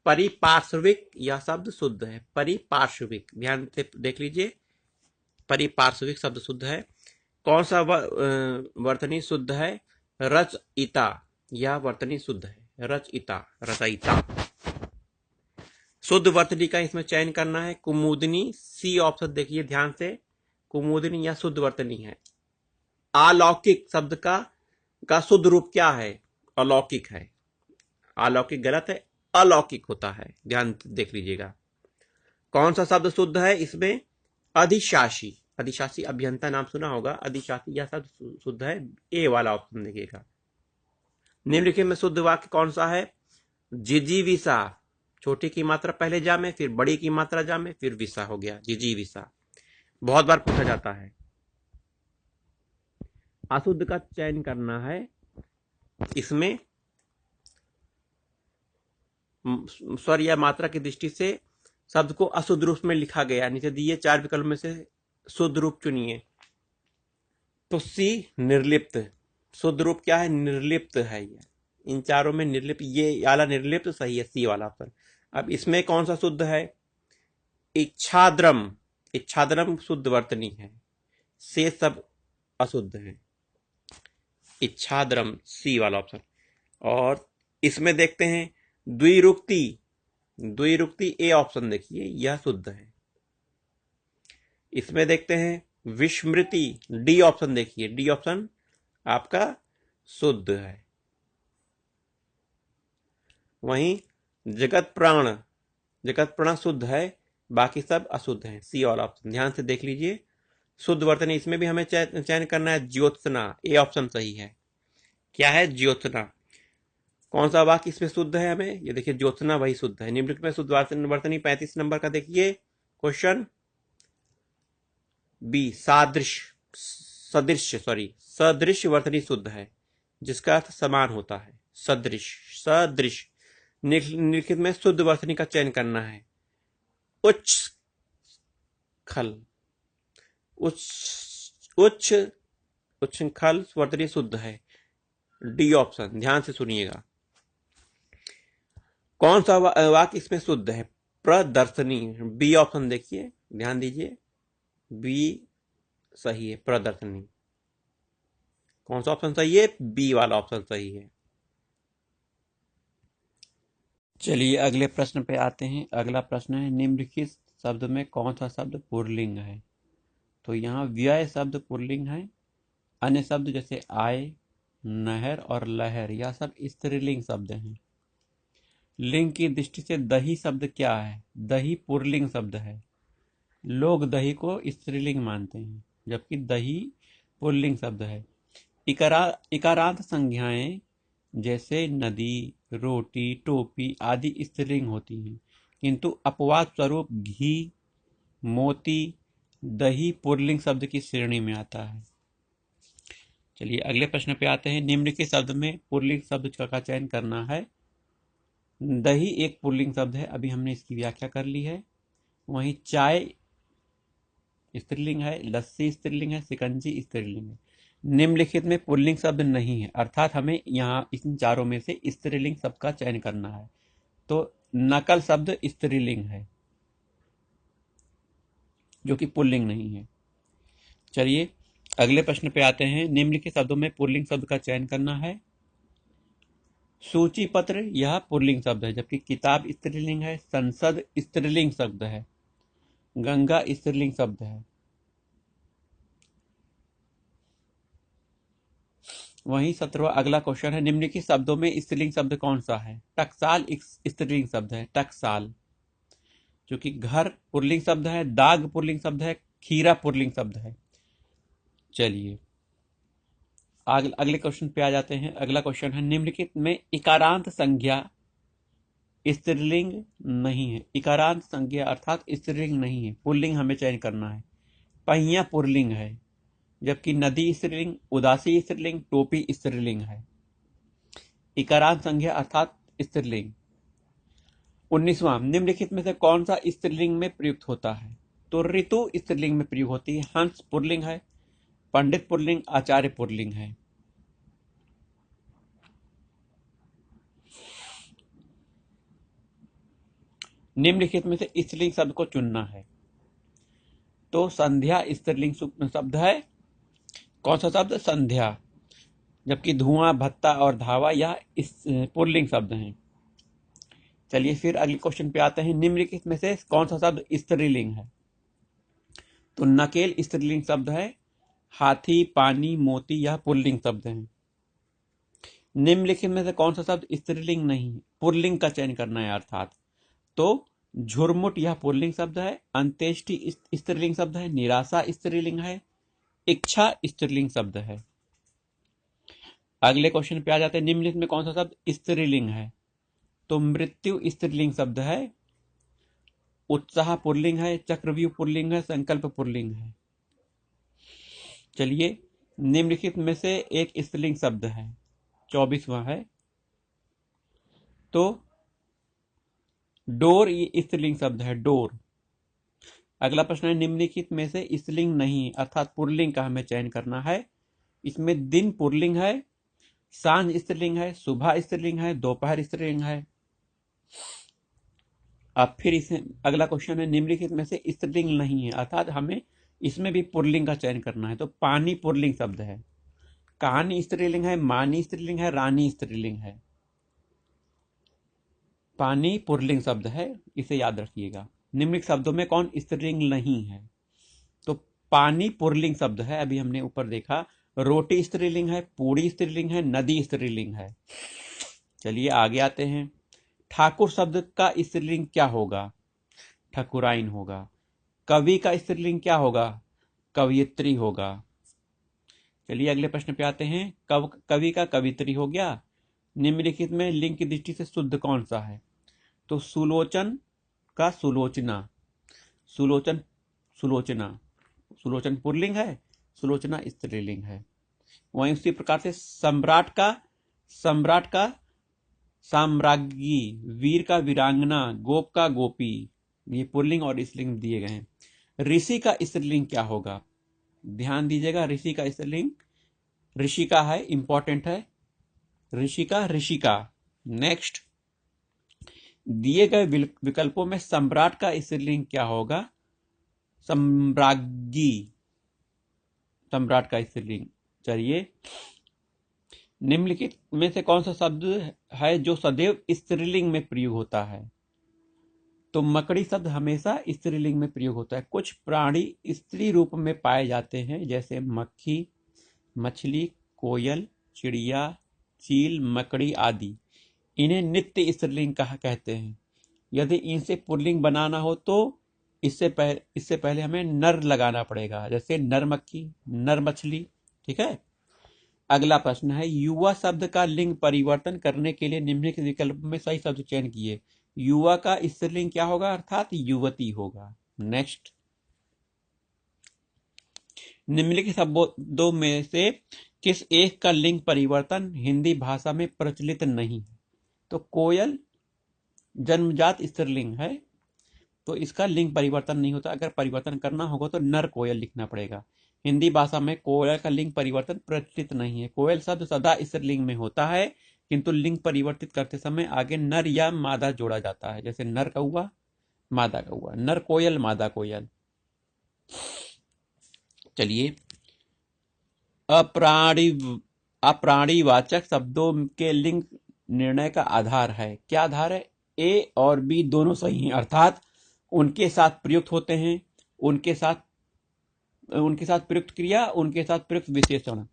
परिपार्श्विक यह शब्द शुद्ध है। परिपार्श्विक, ध्यान से देख लीजिए, परिपार्श्विक शब्द शुद्ध है। कौन सा वर्तनी शुद्ध है? रचयिता, यह वर्तनी शुद्ध है। रचयिता, रचयिता। शुद्ध वर्तनी का इसमें चयन करना है। कुमुदिनी, सी ऑप्शन देखिए ध्यान से, कुमुदिनी यह शुद्ध वर्तनी है। अलौकिक शब्द का शुद्ध रूप क्या है? अलौकिक है। अलौकिक गलत है, अलौकिक होता है, ध्यान देख लीजिएगा। कौन सा शब्द शुद्ध है इसमें? अधिशासी, अधिशासी अभियंता नाम सुना होगा, अधिशासी यह शब्द शुद्ध है। ए वाला ऑप्शन देखिएगा। निम्नलिखित में शुद्ध वाक्य कौन सा है? जिजीविषा, छोटी की मात्रा पहले जा में, फिर बड़ी की मात्रा जा में, फिर विषा हो गया, जिजीविषा। बहुत बार पूछा जाता है। अशुद्ध का चयन करना है। इसमें स्वर या मात्रा की दृष्टि से शब्द को अशुद्ध रूप में लिखा गया। नीचे दिए 4 विकल्प में से शुद्ध रूप चुनिए। तो सी निर्लिप्त, शुद्ध रूप क्या है? निर्लिप्त है। ये इन चारों में निर्लिप्त, ये वाला निर्लिप्त सही है, सी वाला पर। अब इसमें कौन सा शुद्ध है? इच्छाद्रम, इच्छाद्रम शुद्ध वर्तनी है, से सब अशुद्ध है। इच्छाद्रम, सी वाला ऑप्शन। और इसमें देखते हैं द्विरुक्ति, द्विरुक्ति ए ऑप्शन देखिए, यह शुद्ध है। इसमें देखते हैं विस्मृति, डी ऑप्शन देखिए, डी ऑप्शन आपका शुद्ध है। वहीं जगत प्राण, जगत प्राण शुद्ध है, बाकी सब अशुद्ध है, सी वाला ऑप्शन। ध्यान से देख लीजिए। शुद्ध वर्तनी इसमें भी हमें चयन करना है। ज्योत्सना, ए ऑप्शन सही है। क्या है? ज्योत्सना। कौन सा वाक्य इसमें शुद्ध है? हमें ये देखिए, ज्योत्सना वही शुद्ध है। निम्नलिखित में शुद्ध वर्तनी 35 नंबर का देखिए क्वेश्चन बी, सादृश्य, सदृश्य, सदृश्य वर्तनी शुद्ध है, जिसका अर्थ समान होता है। सदृश्य, सदृश। निम्नलिखित में शुद्ध वर्तनी का चयन करना है। उच्च खल, उच्च उच्छृंखल वर्तनी शुद्ध है, डी ऑप्शन। ध्यान से सुनिएगा। कौन सा वाक्य इसमें शुद्ध है? प्रदर्शनी, बी ऑप्शन देखिए, ध्यान दीजिए, बी सही है, प्रदर्शनी। कौन सा ऑप्शन सही है? बी वाला ऑप्शन सही है। चलिए अगले प्रश्न पे आते हैं। अगला प्रश्न है, निम्नलिखित शब्द में कौन सा शब्द पुल्लिंग है? तो यहाँ व्यय शब्द पुल्लिंग है। अन्य शब्द जैसे आय, नहर और लहर, यह सब स्त्रीलिंग शब्द हैं। लिंग की दृष्टि से दही शब्द क्या है? दही पुल्लिंग शब्द है। लोग दही को स्त्रीलिंग मानते हैं, जबकि दही पुल्लिंग शब्द है। इकारांत संज्ञाएं जैसे नदी, रोटी, टोपी आदि स्त्रीलिंग होती हैं, किंतु अपवाद स्वरूप घी, मोती, दही पुल्लिंग शब्द की श्रेणी में आता है। चलिए अगले प्रश्न पे आते हैं। निम्नलिखित शब्द में पुल्लिंग शब्द का चयन करना है। दही एक पुल्लिंग शब्द है, अभी हमने इसकी व्याख्या कर ली है। वहीं चाय स्त्रीलिंग है, लस्सी स्त्रीलिंग है, शिकंजी स्त्रीलिंग है। निम्नलिखित में पुल्लिंग शब्द नहीं है, अर्थात हमें यहाँ इन चारों में से स्त्रीलिंग शब्द का चयन करना है। तो नकल शब्द स्त्रीलिंग है, जो कि पुल्लिंग नहीं है। चलिए अगले प्रश्न पे आते हैं। निम्नलिखित शब्दों में पुल्लिंग शब्द का चयन करना है। सूची पत्र यह पुल्लिंग शब्द है, जबकि किताब स्त्रीलिंग है। संसद स्त्रीलिंग शब्द है। गंगा स्त्रीलिंग शब्द है। वहीं 17वां अगला क्वेश्चन है, निम्नलिखित शब्दों में स्त्रीलिंग शब्द कौन सा है? टकसाल स्त्रीलिंग शब्द है, टकसाल। जो कि घर पुल्लिंग शब्द है, दाग पुल्लिंग शब्द है, खीरा पुल्लिंग शब्द है। चलिए अगले क्वेश्चन पे आ जाते हैं। अगला क्वेश्चन है, निम्नलिखित में इकारांत संज्ञा स्त्रीलिंग नहीं है। इकारांत संज्ञा अर्थात स्त्रीलिंग नहीं है, पुल्लिंग हमें चयन करना है। पहिया पुल्लिंग है, जबकि नदी स्त्रीलिंग, उदासी स्त्रीलिंग, टोपी स्त्रीलिंग है। इकारांत संज्ञा अर्थात स्त्रीलिंग। 19वां, निम्नलिखित में से कौन सा स्त्रीलिंग में प्रयुक्त होता है? तो ऋतु स्त्रीलिंग में प्रयोग होती है। हंस पुल्लिंग है, पंडित पुल्लिंग, आचार्य पुल्लिंग है। निम्नलिखित में से स्त्रीलिंग शब्द को चुनना है। तो संध्या स्त्रीलिंग शब्द है। कौन सा शब्द? संध्या। जबकि धुआं, भत्ता और धावा यह पुल्लिंग शब्द हैं। चलिए फिर अगले क्वेश्चन पे आते हैं। निम्नलिखित में से कौन सा शब्द स्त्रीलिंग है? तो नकेल स्त्रीलिंग शब्द है। हाथी, पानी, मोती यह पुल्लिंग शब्द हैं। निम्नलिखित में से कौन सा शब्द स्त्रीलिंग नहीं है? पुल्लिंग का चयन करना है अर्थात। तो झुरमुट यह पुल्लिंग शब्द है। अंत्येष्टि स्त्रीलिंग शब्द है। निराशा स्त्रीलिंग है। इच्छा स्त्रीलिंग शब्द है। अगले क्वेश्चन पे आ जाते हैं। निम्नलिखित में कौन सा शब्द स्त्रीलिंग है? तो मृत्यु स्त्रीलिंग शब्द है। उत्साह पुल्लिंग है। चक्रव्यूह पुल्लिंग है। संकल्प पुल्लिंग है। चलिए, निम्नलिखित में से एक स्त्रीलिंग शब्द है, 24वां है। तो डोर ये स्त्रीलिंग शब्द है, डोर। अगला प्रश्न है। निम्नलिखित में से स्त्रीलिंग नहीं अर्थात पुल्लिंग का हमें चयन करना है। इसमें दिन पुल्लिंग है, सांझ स्त्रीलिंग है, सुबह स्त्रीलिंग है, दोपहर स्त्रीलिंग है। अब फिर इसे अगला क्वेश्चन है। निम्नलिखित में से स्त्रीलिंग नहीं है अर्थात हमें इसमें भी पुल्लिंग का चयन करना है। तो पानी पुल्लिंग शब्द है। कहानी स्त्रीलिंग है। मानी स्त्रीलिंग है। रानी स्त्रीलिंग है। पानी पुल्लिंग शब्द है, इसे याद रखिएगा। निम्नलिखित शब्दों में कौन स्त्रीलिंग नहीं है? तो पानी पुल्लिंग शब्द है, अभी हमने ऊपर देखा। रोटी स्त्रीलिंग है। पूड़ी स्त्रीलिंग है। नदी स्त्रीलिंग है। चलिए आगे आते हैं। ठाकुर शब्द का स्त्रीलिंग क्या होगा? ठकुराइन होगा। कवि का स्त्रीलिंग क्या होगा? कवयित्री होगा। चलिए अगले प्रश्न पे आते हैं। कवि का कवित्री हो गया। निम्नलिखित में लिंग की दृष्टि से शुद्ध कौन सा है? तो सुलोचन का सुलोचना। सुलोचन, सुलोचना, सुलोचन पुल्लिंग है। सुलोचना स्त्रीलिंग है। वहीं उसी प्रकार से सम्राट का साम्राज्ञी, वीर का वीरांगना, गोप का गोपी, ये पुल्लिंग और स्त्रीलिंग दिए गए हैं। ऋषि का स्त्रीलिंग क्या होगा? ध्यान दीजिएगा। ऋषि का स्त्रीलिंग ऋषिका है, इंपॉर्टेंट है। ऋषिका। नेक्स्ट, दिए गए विकल्पों में सम्राट का स्त्रीलिंग क्या होगा? सम्राज्ञी, सम्राट का स्त्रीलिंग। चलिए, निम्नलिखित में से कौन सा शब्द है जो सदैव स्त्रीलिंग में प्रयोग होता है? तो मकड़ी शब्द हमेशा स्त्रीलिंग में प्रयोग होता है। कुछ प्राणी स्त्री रूप में पाए जाते हैं, जैसे मक्खी, मछली, कोयल, चिड़िया, चील, मकड़ी आदि। इन्हें नित्य स्त्रीलिंग कहते हैं। यदि इनसे पुल्लिंग बनाना हो तो इससे पहले हमें नर लगाना पड़ेगा, जैसे नर मक्खी, नर मछली। ठीक है। अगला प्रश्न है। युवा शब्द का लिंग परिवर्तन करने के लिए निम्नलिखित विकल्प में सही शब्द चयन किए। युवा का स्त्रीलिंग क्या होगा? अर्थात युवती होगा। नेक्स्ट, निम्नलिखित शब्दों में से किस एक का लिंग परिवर्तन हिंदी भाषा में प्रचलित नहीं है? तो कोयल जन्मजात स्त्रीलिंग है, तो इसका लिंग परिवर्तन नहीं होता। अगर परिवर्तन करना होगा तो नर कोयल लिखना पड़ेगा। हिंदी भाषा में कोयल का लिंग परिवर्तन प्रचलित नहीं है। कोयल शब्द सदा स्त्रीलिंग में होता है, किंतु लिंग परिवर्तित करते समय आगे नर या मादा जोड़ा जाता है, जैसे नर कौआ, मादा कौआ। नर कोयल, मादा कोयल। चलिए, अप्राणीवाचक शब्दों के लिंग निर्णय का आधार है। क्या आधार है? ए और बी दोनों सही हैं, अर्थात उनके साथ प्रयुक्त होते हैं, उनके साथ प्रयुक्त क्रिया, उनके साथ प्रयुक्त विशेषण।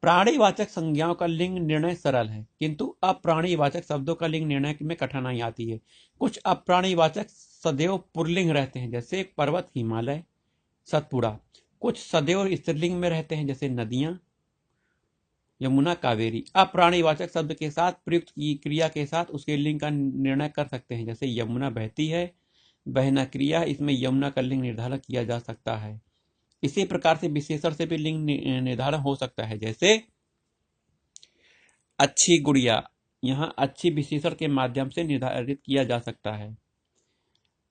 प्राणीवाचक संज्ञाओं का लिंग निर्णय सरल है, किंतु अप्राणीवाचक शब्दों का लिंग निर्णय में कठिनाई आती है। कुछ अप्राणीवाचक सदैव पुल्लिंग रहते हैं, जैसे पर्वत, हिमालय, सतपुड़ा। कुछ सदैव स्त्रीलिंग में रहते हैं, जैसे नदियां, यमुना, कावेरी। अप्राणीवाचक शब्द के साथ प्रयुक्त की क्रिया के साथ उसके लिंग का निर्णय कर सकते हैं, जैसे यमुना बहती है, बहना क्रिया, इसमें यमुना का लिंग निर्धारण किया जा सकता है। इसी प्रकार से विशेषण से भी लिंग निर्धारण हो सकता है, जैसे अच्छी गुड़िया, यहाँ अच्छी विशेषण के माध्यम से निर्धारित किया जा सकता है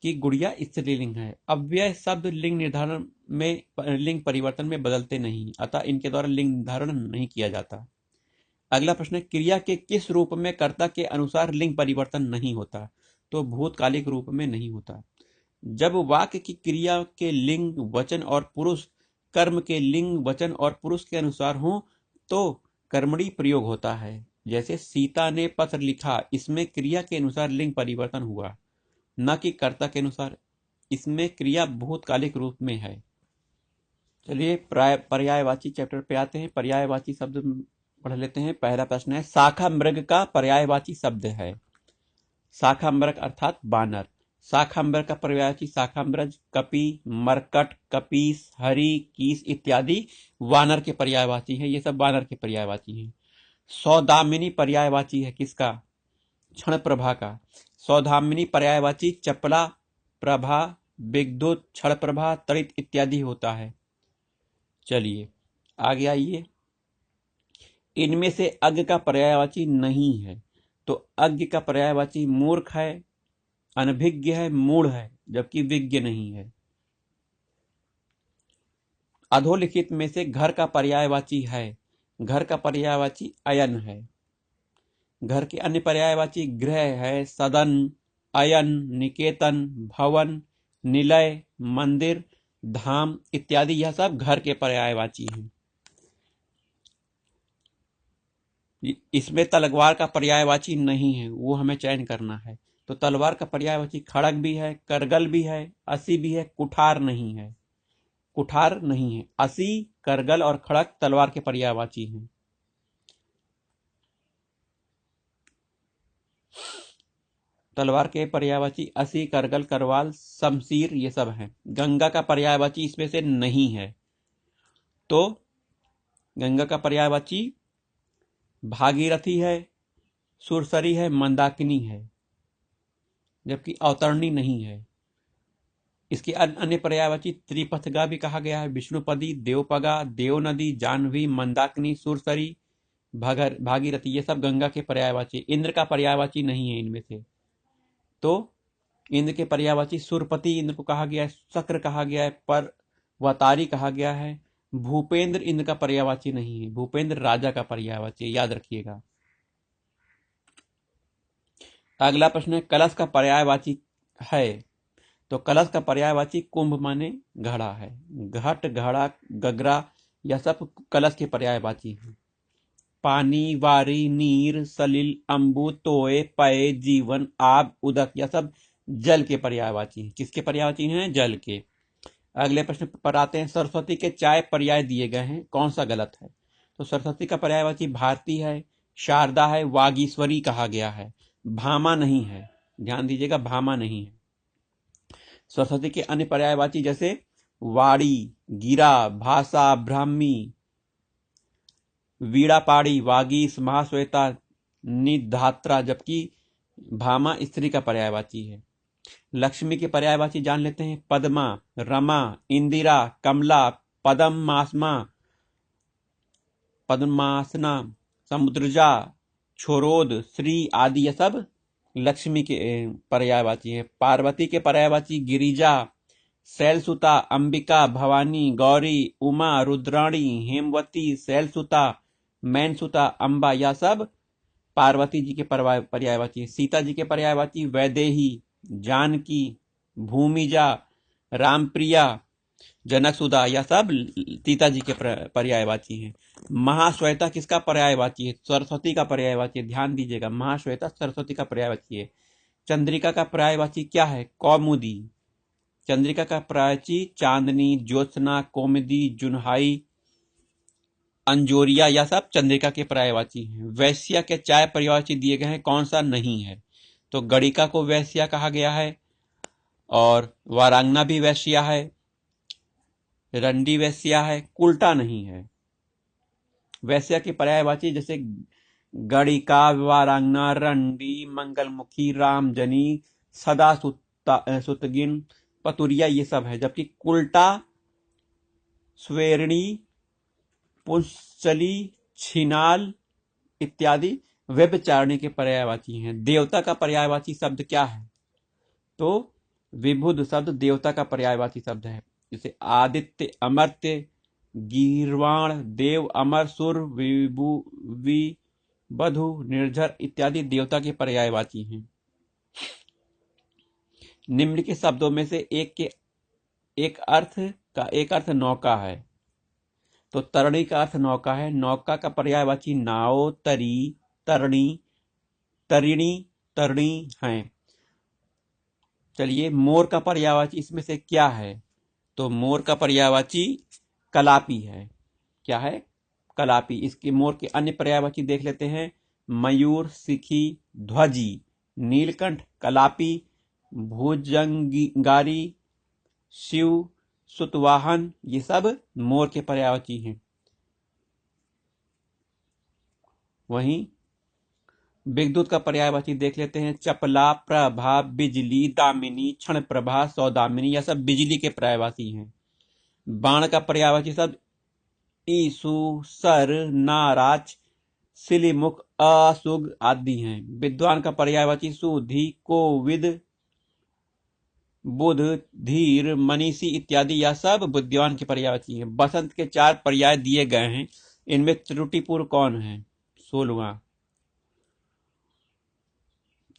कि गुड़िया स्त्रीलिंग है। अव्यय शब्द लिंग निर्धारण में लिंग परिवर्तन में बदलते नहीं, अतः इनके द्वारा लिंग निर्धारण नहीं किया जाता। अगला प्रश्न है, क्रिया के किस रूप में कर्ता के अनुसार लिंग परिवर्तन नहीं होता? तो भूतकालिक रूप में नहीं होता। जब वाक्य की क्रिया के लिंग वचन और पुरुष कर्म के लिंग वचन और पुरुष के अनुसार हो तो कर्मणी प्रयोग होता है। जैसे सीता ने पत्र लिखा, इसमें क्रिया के अनुसार लिंग परिवर्तन हुआ, न कि कर्ता के अनुसार। इसमें क्रिया भूतकालिक रूप में है। चलिए पर्यायवाची चैप्टर पे आते हैं। पर्यायवाची शब्द पढ़ लेते हैं। पहला प्रश्न है, शाखा मृग का पर्यायवाची शब्द है। शाखा मृग अर्थात बानर। शाखा मृग का पर्यायवाची शाखाम्रज, कपि, मरकट, कपीस, हरि, कीस इत्यादि वानर के पर्यायवाची हैं। ये सब वानर के पर्यायवाची हैं। सौदामिनी पर्यायवाची है किसका? क्षण प्रभा का। सौदामिनी पर्यायवाची चपला, प्रभा, विद्युत, क्षण प्रभा, तड़ित इत्यादि होता है। चलिए आगे आइए। इनमें से अज्ञ का पर्यायवाची नहीं है, तो अज्ञ का पर्यायवाची मूर्ख है, अनभिज्ञ है, मूढ़ है, जबकि विज्ञ नहीं है। अधोलिखित में से घर का पर्यायवाची है। घर का पर्यायवाची अयन है। घर के अन्य पर्यायवाची गृह है, सदन, अयन, निकेतन, भवन, निलय, मंदिर, धाम इत्यादि। यह सब घर के पर्यायवाची हैं। इसमें तलवार का पर्यायवाची नहीं है, वो हमें चयन करना है। तो तलवार का पर्यायवाची खड़ग भी है, करगल भी है, असी भी है, कुठार नहीं है। कुठार नहीं है। असी, करगल और खड़ग तलवार के पर्यायवाची हैं। तलवार के पर्यायवाची असी, करगल, करवाल, शमशीर ये सब हैं। गंगा का पर्यायवाची इसमें से नहीं है, तो गंगा का पर्यायवाची भागीरथी है, सुरसरी है, मंदाकिनी है, जबकि अवतरणी नहीं है। इसके अन्य पर्यायवाची त्रिपथगा भी कहा गया है। विष्णुपदी, देवपगा, देवनदी, जाह्नवी, मंदाकिनी, सुरसरी, भागीरथी ये सब गंगा के पर्यायवाची। इंद्र का पर्यायवाची नहीं है इनमें से, तो इंद्र के पर्यायवाची सुरपति इंद्र को कहा गया है, शक्र कहा गया है, पर वतारी कहा गया है। भूपेंद्र इंद्र का पर्यायवाची नहीं है, भूपेंद्र राजा का पर्यायवाची, याद रखिएगा। अगला प्रश्न है, कलश का पर्यायवाची है। तो कलश का पर्यायवाची कुंभ माने घड़ा है। घट, घड़ा, गगरा यह सब कलश के पर्यायवाची हैं। पानी, वारी, नीर, सलिल, अम्बु, तोय, पय, जीवन, आब, उदक यह सब जल के पर्यायवाची हैं। किसके पर्यायवाची हैं? जल के। अगले प्रश्न पर आते हैं, सरस्वती के चार पर्याय दिए गए हैं, कौन सा गलत है? तो सरस्वती का पर्यायवाची भारती है, शारदा है, वागीश्वरी कहा गया है, भामा नहीं है। ध्यान दीजिएगा, भामा नहीं है। सरस्वती के अन्य पर्यायवाची जैसे वाणी, गिरा, भाषा, ब्राह्मी, वीणापाणी, वागीश, महाश्वेता, निधात्रा, जबकि भामा स्त्री का पर्यायवाची है। लक्ष्मी के पर्यायवाची जान लेते हैं। पद्मा, रमा, इंदिरा, कमला, पद्मासना, समुद्रजा, छोरोद, श्री आदि ये सब लक्ष्मी के पर्यायवाची हैं। पार्वती के पर्यायवाची गिरिजा, शैलसुता, अंबिका, भवानी, गौरी, उमा, रुद्राणी, हेमवती, शैलसुता, मैनसुता, अंबा यह सब पार्वती जी के पर्यायवाची। सीता जी के पर्यायवाची वैदेही, जानकी, भूमिजा, रामप्रिया, जनकसुधा यह सब सीता जी के पर्यायवाची हैं। महाश्वेता किसका पर्यायवाची है? सरस्वती का पर्यायवाची है। ध्यान दीजिएगा, महाश्वेता सरस्वती का पर्यायवाची है। चंद्रिका का पर्यायवाची क्या है? कौमुदी। चंद्रिका का पर्यायवाची चांदनी, ज्योत्सना, कौमुदी, जुन्हाई, अंजोरिया यह सब चंद्रिका के पर्यायवाची हैं। वैश्या के चार पर्यायवाची दिए गए हैं, कौन सा नहीं है? तो गणिका को वैश्या कहा गया है, और वारांगना भी वैश्या है, रंडी वैश्या है, कुल्टा नहीं है। वैश्या की पर्यायवाची जैसे गणिका, वारांगना, रंडी, मंगलमुखी, रामजनी, सदा सुतगिन, पतुरिया ये सब है। जबकि कुल्टा, स्वेरणी, पुंसली, छिनाल इत्यादि व्यभिचारिणी के पर्यायवाची हैं। देवता का पर्यायवाची शब्द क्या है? तो विबुध शब्द देवता का पर्यायवाची शब्द है। जैसे आदित्य, अमर्त्य, गीर्वाण, देव, अमर, सुर, विबुध, निर्झर इत्यादि देवता के पर्यायवाची हैं। निम्नलिखित शब्दों में से एक अर्थ नौका है। तो तरणी का अर्थ नौका है। नौका का पर्यायवाची नाव, तरी, तरणी, तरणी है। चलिए, मोर का पर्यायवाची इसमें से क्या है? तो मोर का पर्यायवाची कलापी है। क्या है? कलापी। इसके मोर के अन्य पर्यायवाची देख लेते हैं। मयूर, सिखी, ध्वजी, नीलकंठ, कलापी, भुजंगारी, शिव, सुतवाहन, ये सब मोर के पर्यायवाची हैं। वहीं विद्युत का पर्यायवाची देख लेते हैं। चपला, प्रभा, बिजली, दामिनी, क्षण प्रभा, सौदामिनी, यह सब बिजली के पर्यायवाची हैं। बाण का पर्यायवाची शब्द ईसु, सर, नाराज, सिलिमुख, असुग आदि हैं। विद्वान का पर्यायवाची सुधि, कोविद, बुध, धीर, मनीषी इत्यादि, यह सब बुद्धिमान के पर्यायवाची हैं। बसंत के 4 पर्याय दिए गए हैं, इनमें त्रुटिपूर्ण कौन है? 16वां।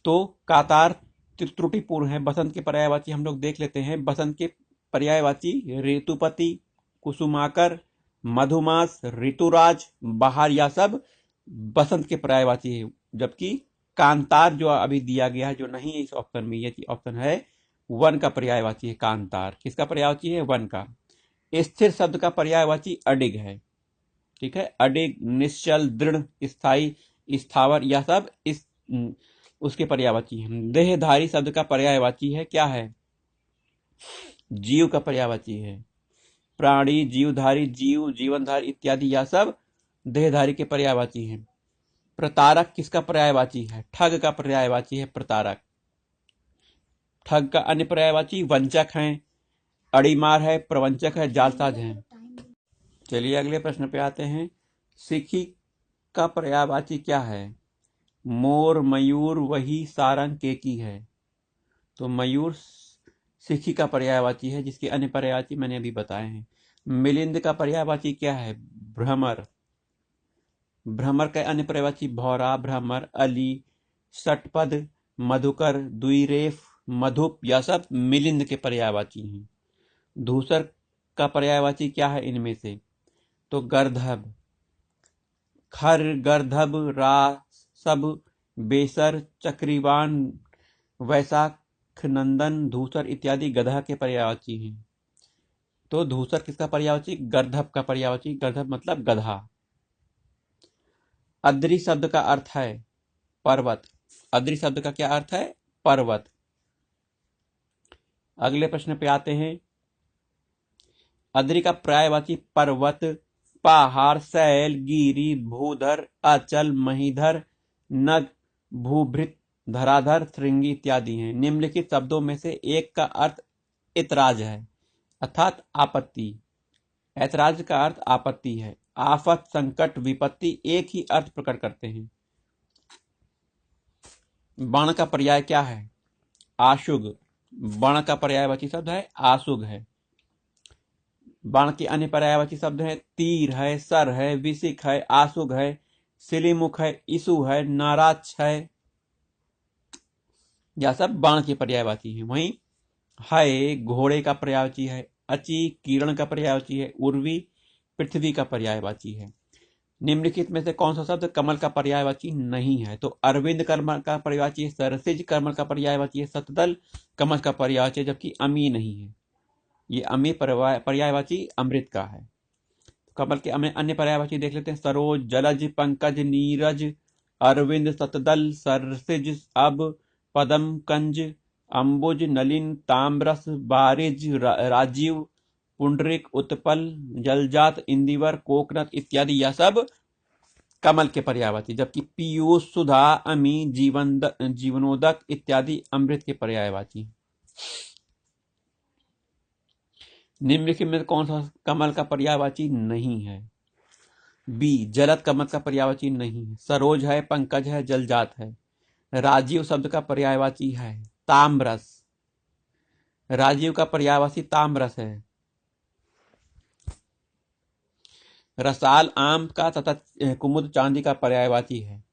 तो कातार त्रुटिपूर्ण है। बसंत के पर्यायवाची हम लोग देख लेते हैं। बसंत के पर्यायवाची ऋतुपति, कुसुमाकर, मधुमास, ऋतुराज, बहार, यह सब बसंत के पर्यायवाची है। जबकि कांतार जो अभी दिया गया है, जो नहीं है इस ऑप्शन में, ये ऑप्शन है वन का पर्यायवाची है। कांतार किसका पर्यायवाची है? वन का। स्थिर शब्द का पर्यायवाची अडिग है। ठीक है, अडिग, निश्चल, दृढ़, स्थायी, स्थावर, यह सब इस उसके पर्यायवाची है। देहधारी शब्द का पर्यायवाची है क्या है? जीव का पर्यायवाची है। प्राणी, जीवधारी, जीव, जीवनधारी इत्यादि, यह सब देहधारी के पर्यायवाची हैं। प्रतारक किसका पर्यायवाची है? ठग का पर्यायवाची है प्रतारक। ठग का अन्य पर्यायवाची वंचक हैं, अड़ीमार है, प्रवंचक है, जालसाज है। चलिए अगले प्रश्न पे आते हैं। सिखी का पर्यायवाची क्या है? मोर, मयूर, वही, सारंग, केकी है। तो मयूर सिखी का पर्यायवाची है, जिसके अन्य पर्यायवाची मैंने अभी बताए हैं। मिलिंद का पर्यायवाची क्या है? भ्रमर। भ्रमर का अन्य पर्यायवाची भौरा, भ्रमर, अली, षटपद, मधुकर, द्विरेफ, मधुप, यह सब मिलिंद के पर्यायवाची हैं। धूसर का पर्यायवाची क्या है इनमें से? तो गर्दभ। खर, गर्दभ, रासब, बेसर, चक्रीवान, वैशाख नंदन, धूसर इत्यादि गधा के पर्यायवाची हैं। तो धूसर किसका पर्यायवाची? गर्दभ का पर्यायवाची। गर्दभ मतलब गधा। अद्री शब्द का अर्थ है पर्वत। अद्री शब्द का क्या अर्थ है? पर्वत। अगले प्रश्न पे आते हैं। अद्री का पर्यायवाची पर्वत, पहाड़, शैल, गिरी, भूधर, अचल, महीधर, नग, भूभृत, धराधर, श्रृंगी इत्यादि हैं। निम्नलिखित शब्दों में से एक का अर्थ ऐतराज है, अर्थात आपत्ति। ऐतराज का अर्थ आपत्ति है। आफत, संकट, विपत्ति एक ही अर्थ प्रकट करते हैं। बाण का पर्याय क्या है? आशुग। बाण का पर्यायवाची शब्द है आशुग है। बाण के अन्य पर्यायवाची शब्द हैं तीर है, सर है, विसिक है, आशुग है, सिलिमुख है, ईसु है, नाराज है, यह सब बाण के पर्यायवाची है। वहीं है घोड़े का पर्यायवाची है। अची किरण का पर्यायवाची है। उर्वी पृथ्वी का पर्यायवाची है। निम्नलिखित में से कौन सा शब्द कमल का पर्यायवाची नहीं है? तो अरविंद कमल का पर्यायवाची है, सरसिज कमल का पर्यायवाची है, शतदल कमल का पर्यायवाची है, जबकि अमी नहीं है। ये अमी पर्यायवाची अमृत का है। कमल के अन्य पर्यायवाची देख लेते हैं। सरोज, जलज, पंकज, नीरज, अरविंद, शतदल, सरसिज, अब, पदम, कंज, अंबुज, नलिन, ताम्रस, बारिज, राजीव, पुंडरिक, उत्पल, जलजात, इंदिवर, कोकनक इत्यादि, यह सब कमल के पर्यायवाची, जबकि पीयूष, सुधा, अमी, जीवनोदक इत्यादि अमृत के पर्यायवाची। निम्नलिखित में कौन सा कमल का पर्यायवाची नहीं है? बी जलद का मतलब पर्यायवाची नहीं है। सरोज है, पंकज है, जलजात है। राजीव शब्द का पर्यायवाची है ताम्रस। राजीव का पर्यायवाची ताम्रस है। रसाल आम का तथा कुमुद चांदी का पर्यायवाची है।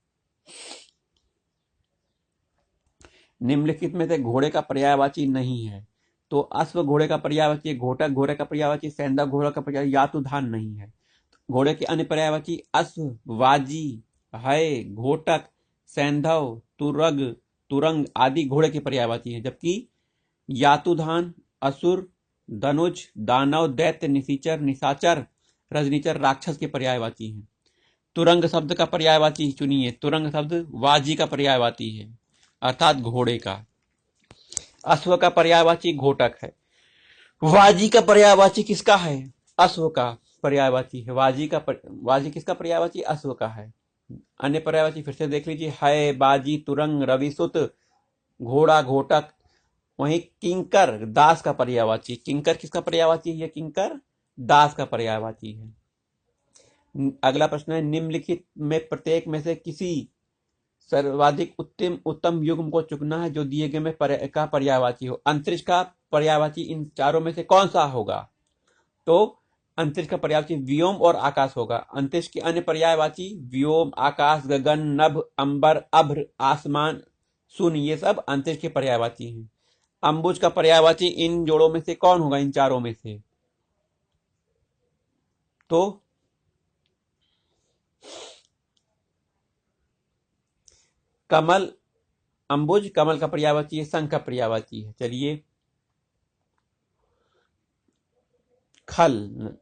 निम्नलिखित में से घोड़े का पर्यायवाची नहीं है। तो अश्व घोड़े का पर्यायवाची, घोटक घोड़े का पर्यायवाची, सैंधव घोड़े का पर्यायवाची, यातुधान नहीं है। घोड़े के अन्य पर्यायवाची अश्व, वाजी, है, घोटक, सैंधव, तुरग, तुरंग आदि घोड़े के पर्यायवाची हैं, जबकि यातुधान, असुर, धनुज, दानव, दैत्य, निशाचर, निशाचर, रजनीचर, राक्षस के पर्यायवाची हैं। तुरंग शब्द का पर्यायवाची चुनिए। तुरंग शब्द वाजी का पर्यायवाची है, अर्थात घोड़े का। अश्व का पर्यायवाची घोटक है। वाजी का पर्यायवाची किसका है? अश्व का पर्यायवाची है। वाजी किसका पर्यायवाची? अश्व का है। अन्य पर्यायवाची फिर से देख लीजिए, है, बाजी, तुरंग, रविसुत, घोड़ा, घोटक। वहीं किंकर दास का पर्यायवाची। किंकर किसका पर्यायवाची है? किंकर दास का पर्यायवाची है। अगला प्रश्न है, निम्नलिखित में प्रत्येक में से किसी सर्वाधिक उत्तम युग्म को चुनना है जो दिए गए में का पर्यायवाची हो। अंतरिक्ष का पर्यायवाची इन चारों में से कौन सा होगा? तो अंतरिक्ष का पर्यायवाची व्योम और आकाश होगा। अंतरिक्ष के अन्य पर्यायवाची व्योम, आकाश, गगन, नभ, अंबर, अभ्र, आसमान, शून्य, ये सब अंतरिक्ष के पर्यायवाची हैं। अंबुज का पर्यायवाची इन जोड़ों में से कौन होगा? इन चारों में से तो कमल, अंबुज कमल का पर्यायवाची है, शंख का पर्यायवाची है। चलिए, खल,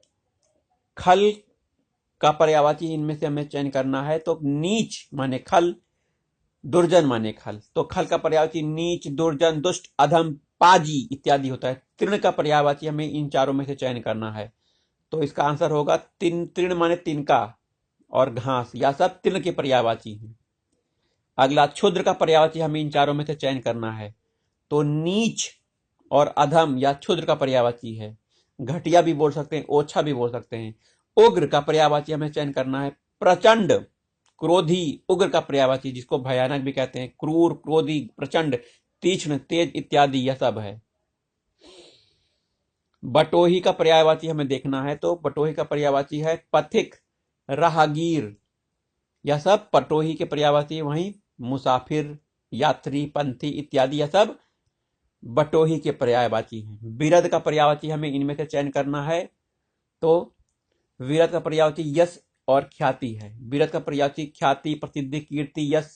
खल का पर्यायवाची इनमें से हमें चयन करना है। तो नीच माने खल, दुर्जन माने खल। तो खल का पर्यायवाची नीच, दुर्जन, दुष्ट, अधम, पाजी इत्यादि होता है। तृण का पर्यायवाची हमें इन चारों में से चयन करना है। तो इसका आंसर होगा तृण माने तिनका और घास, या सब तृण के पर्यायवाची हैं। अगला, क्षुद्र का पर्यायवाची हमें इन चारों में से चयन करना है। तो नीच और अधम या क्षुद्र का पर्यायवाची है। घटिया भी बोल सकते हैं, ओछा भी बोल सकते हैं। उग्र का पर्यायवाची हमें चयन करना है। प्रचंड, क्रोधी, उग्र का पर्यायवाची जिसको भयानक भी कहते हैं। क्रूर, क्रोधी, प्रचंड, तीक्ष्ण, तेज इत्यादि यह सब है। बटोही का पर्यायवाची हमें देखना है। तो बटोही का पर्यायवाची है पथिक, राहगीर, यह सब बटोही के पर्यायवाची। वहीं मुसाफिर, यात्री, पंथी इत्यादि यह सब बटोही के पर्यायवाची हैं। विरध का पर्यायवाची हमें इनमें से चयन करना है। तो विरध का पर्यायवाची यश और ख्याति है। विरध का पर्यायवाची ख्याति, प्रसिद्धि, कीर्ति, यश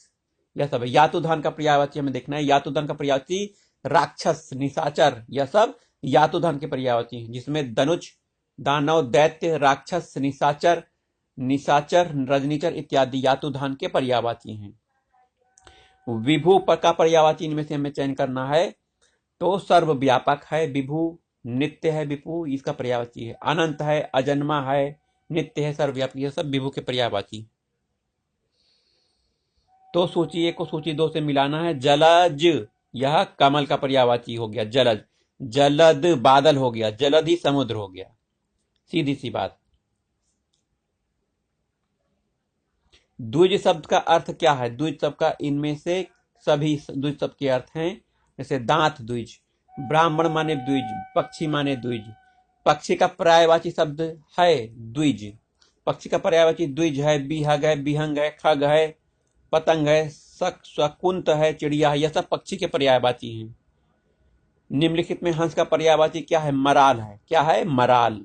यह सब है। यातुधान का पर्यायवाची हमें देखना है। यातुधान का पर्यायवाची राक्षस, निशाचर, यह सब यातुधान के पर्यायवाची हैं, जिसमें धनुष, दानव, दैत्य, राक्षस, निशाचर, रजनीचर इत्यादि यातुधान के पर्यायवाची हैं। विभु का पर्यायवाची इनमें से हमें चयन करना है। तो सर्वव्यापक है विभु, नित्य है विभु, इसका पर्यायवाची है। अनंत है, अजन्मा है, नित्य है, सर्वव्यापी, यह सब विभु के पर्यायवाची। तो सूची 1 को सूची 2 से मिलाना है। जलज, यह कमल का पर्यायवाची हो गया। जलज, जलद बादल हो गया, जलद ही समुद्र हो गया, सीधी सी बात। द्विज शब्द का अर्थ क्या है? द्विज शब्द का इनमें से सभी द्विज शब्द के अर्थ हैं। जैसे दांत द्विज, ब्राह्मण माने द्विज, पक्षी माने द्विज। पक्षी का पर्यायवाची शब्द है द्विज। पक्षी का पर्यायवाची द्विज है, बिहग है, बिहंग है, खग है, पतंग है, शकुंत है, चिड़िया है, यह सब पक्षी के पर्यायवाची हैं। निम्नलिखित में हंस का पर्यायवाची क्या है? मराल है। क्या है? मराल।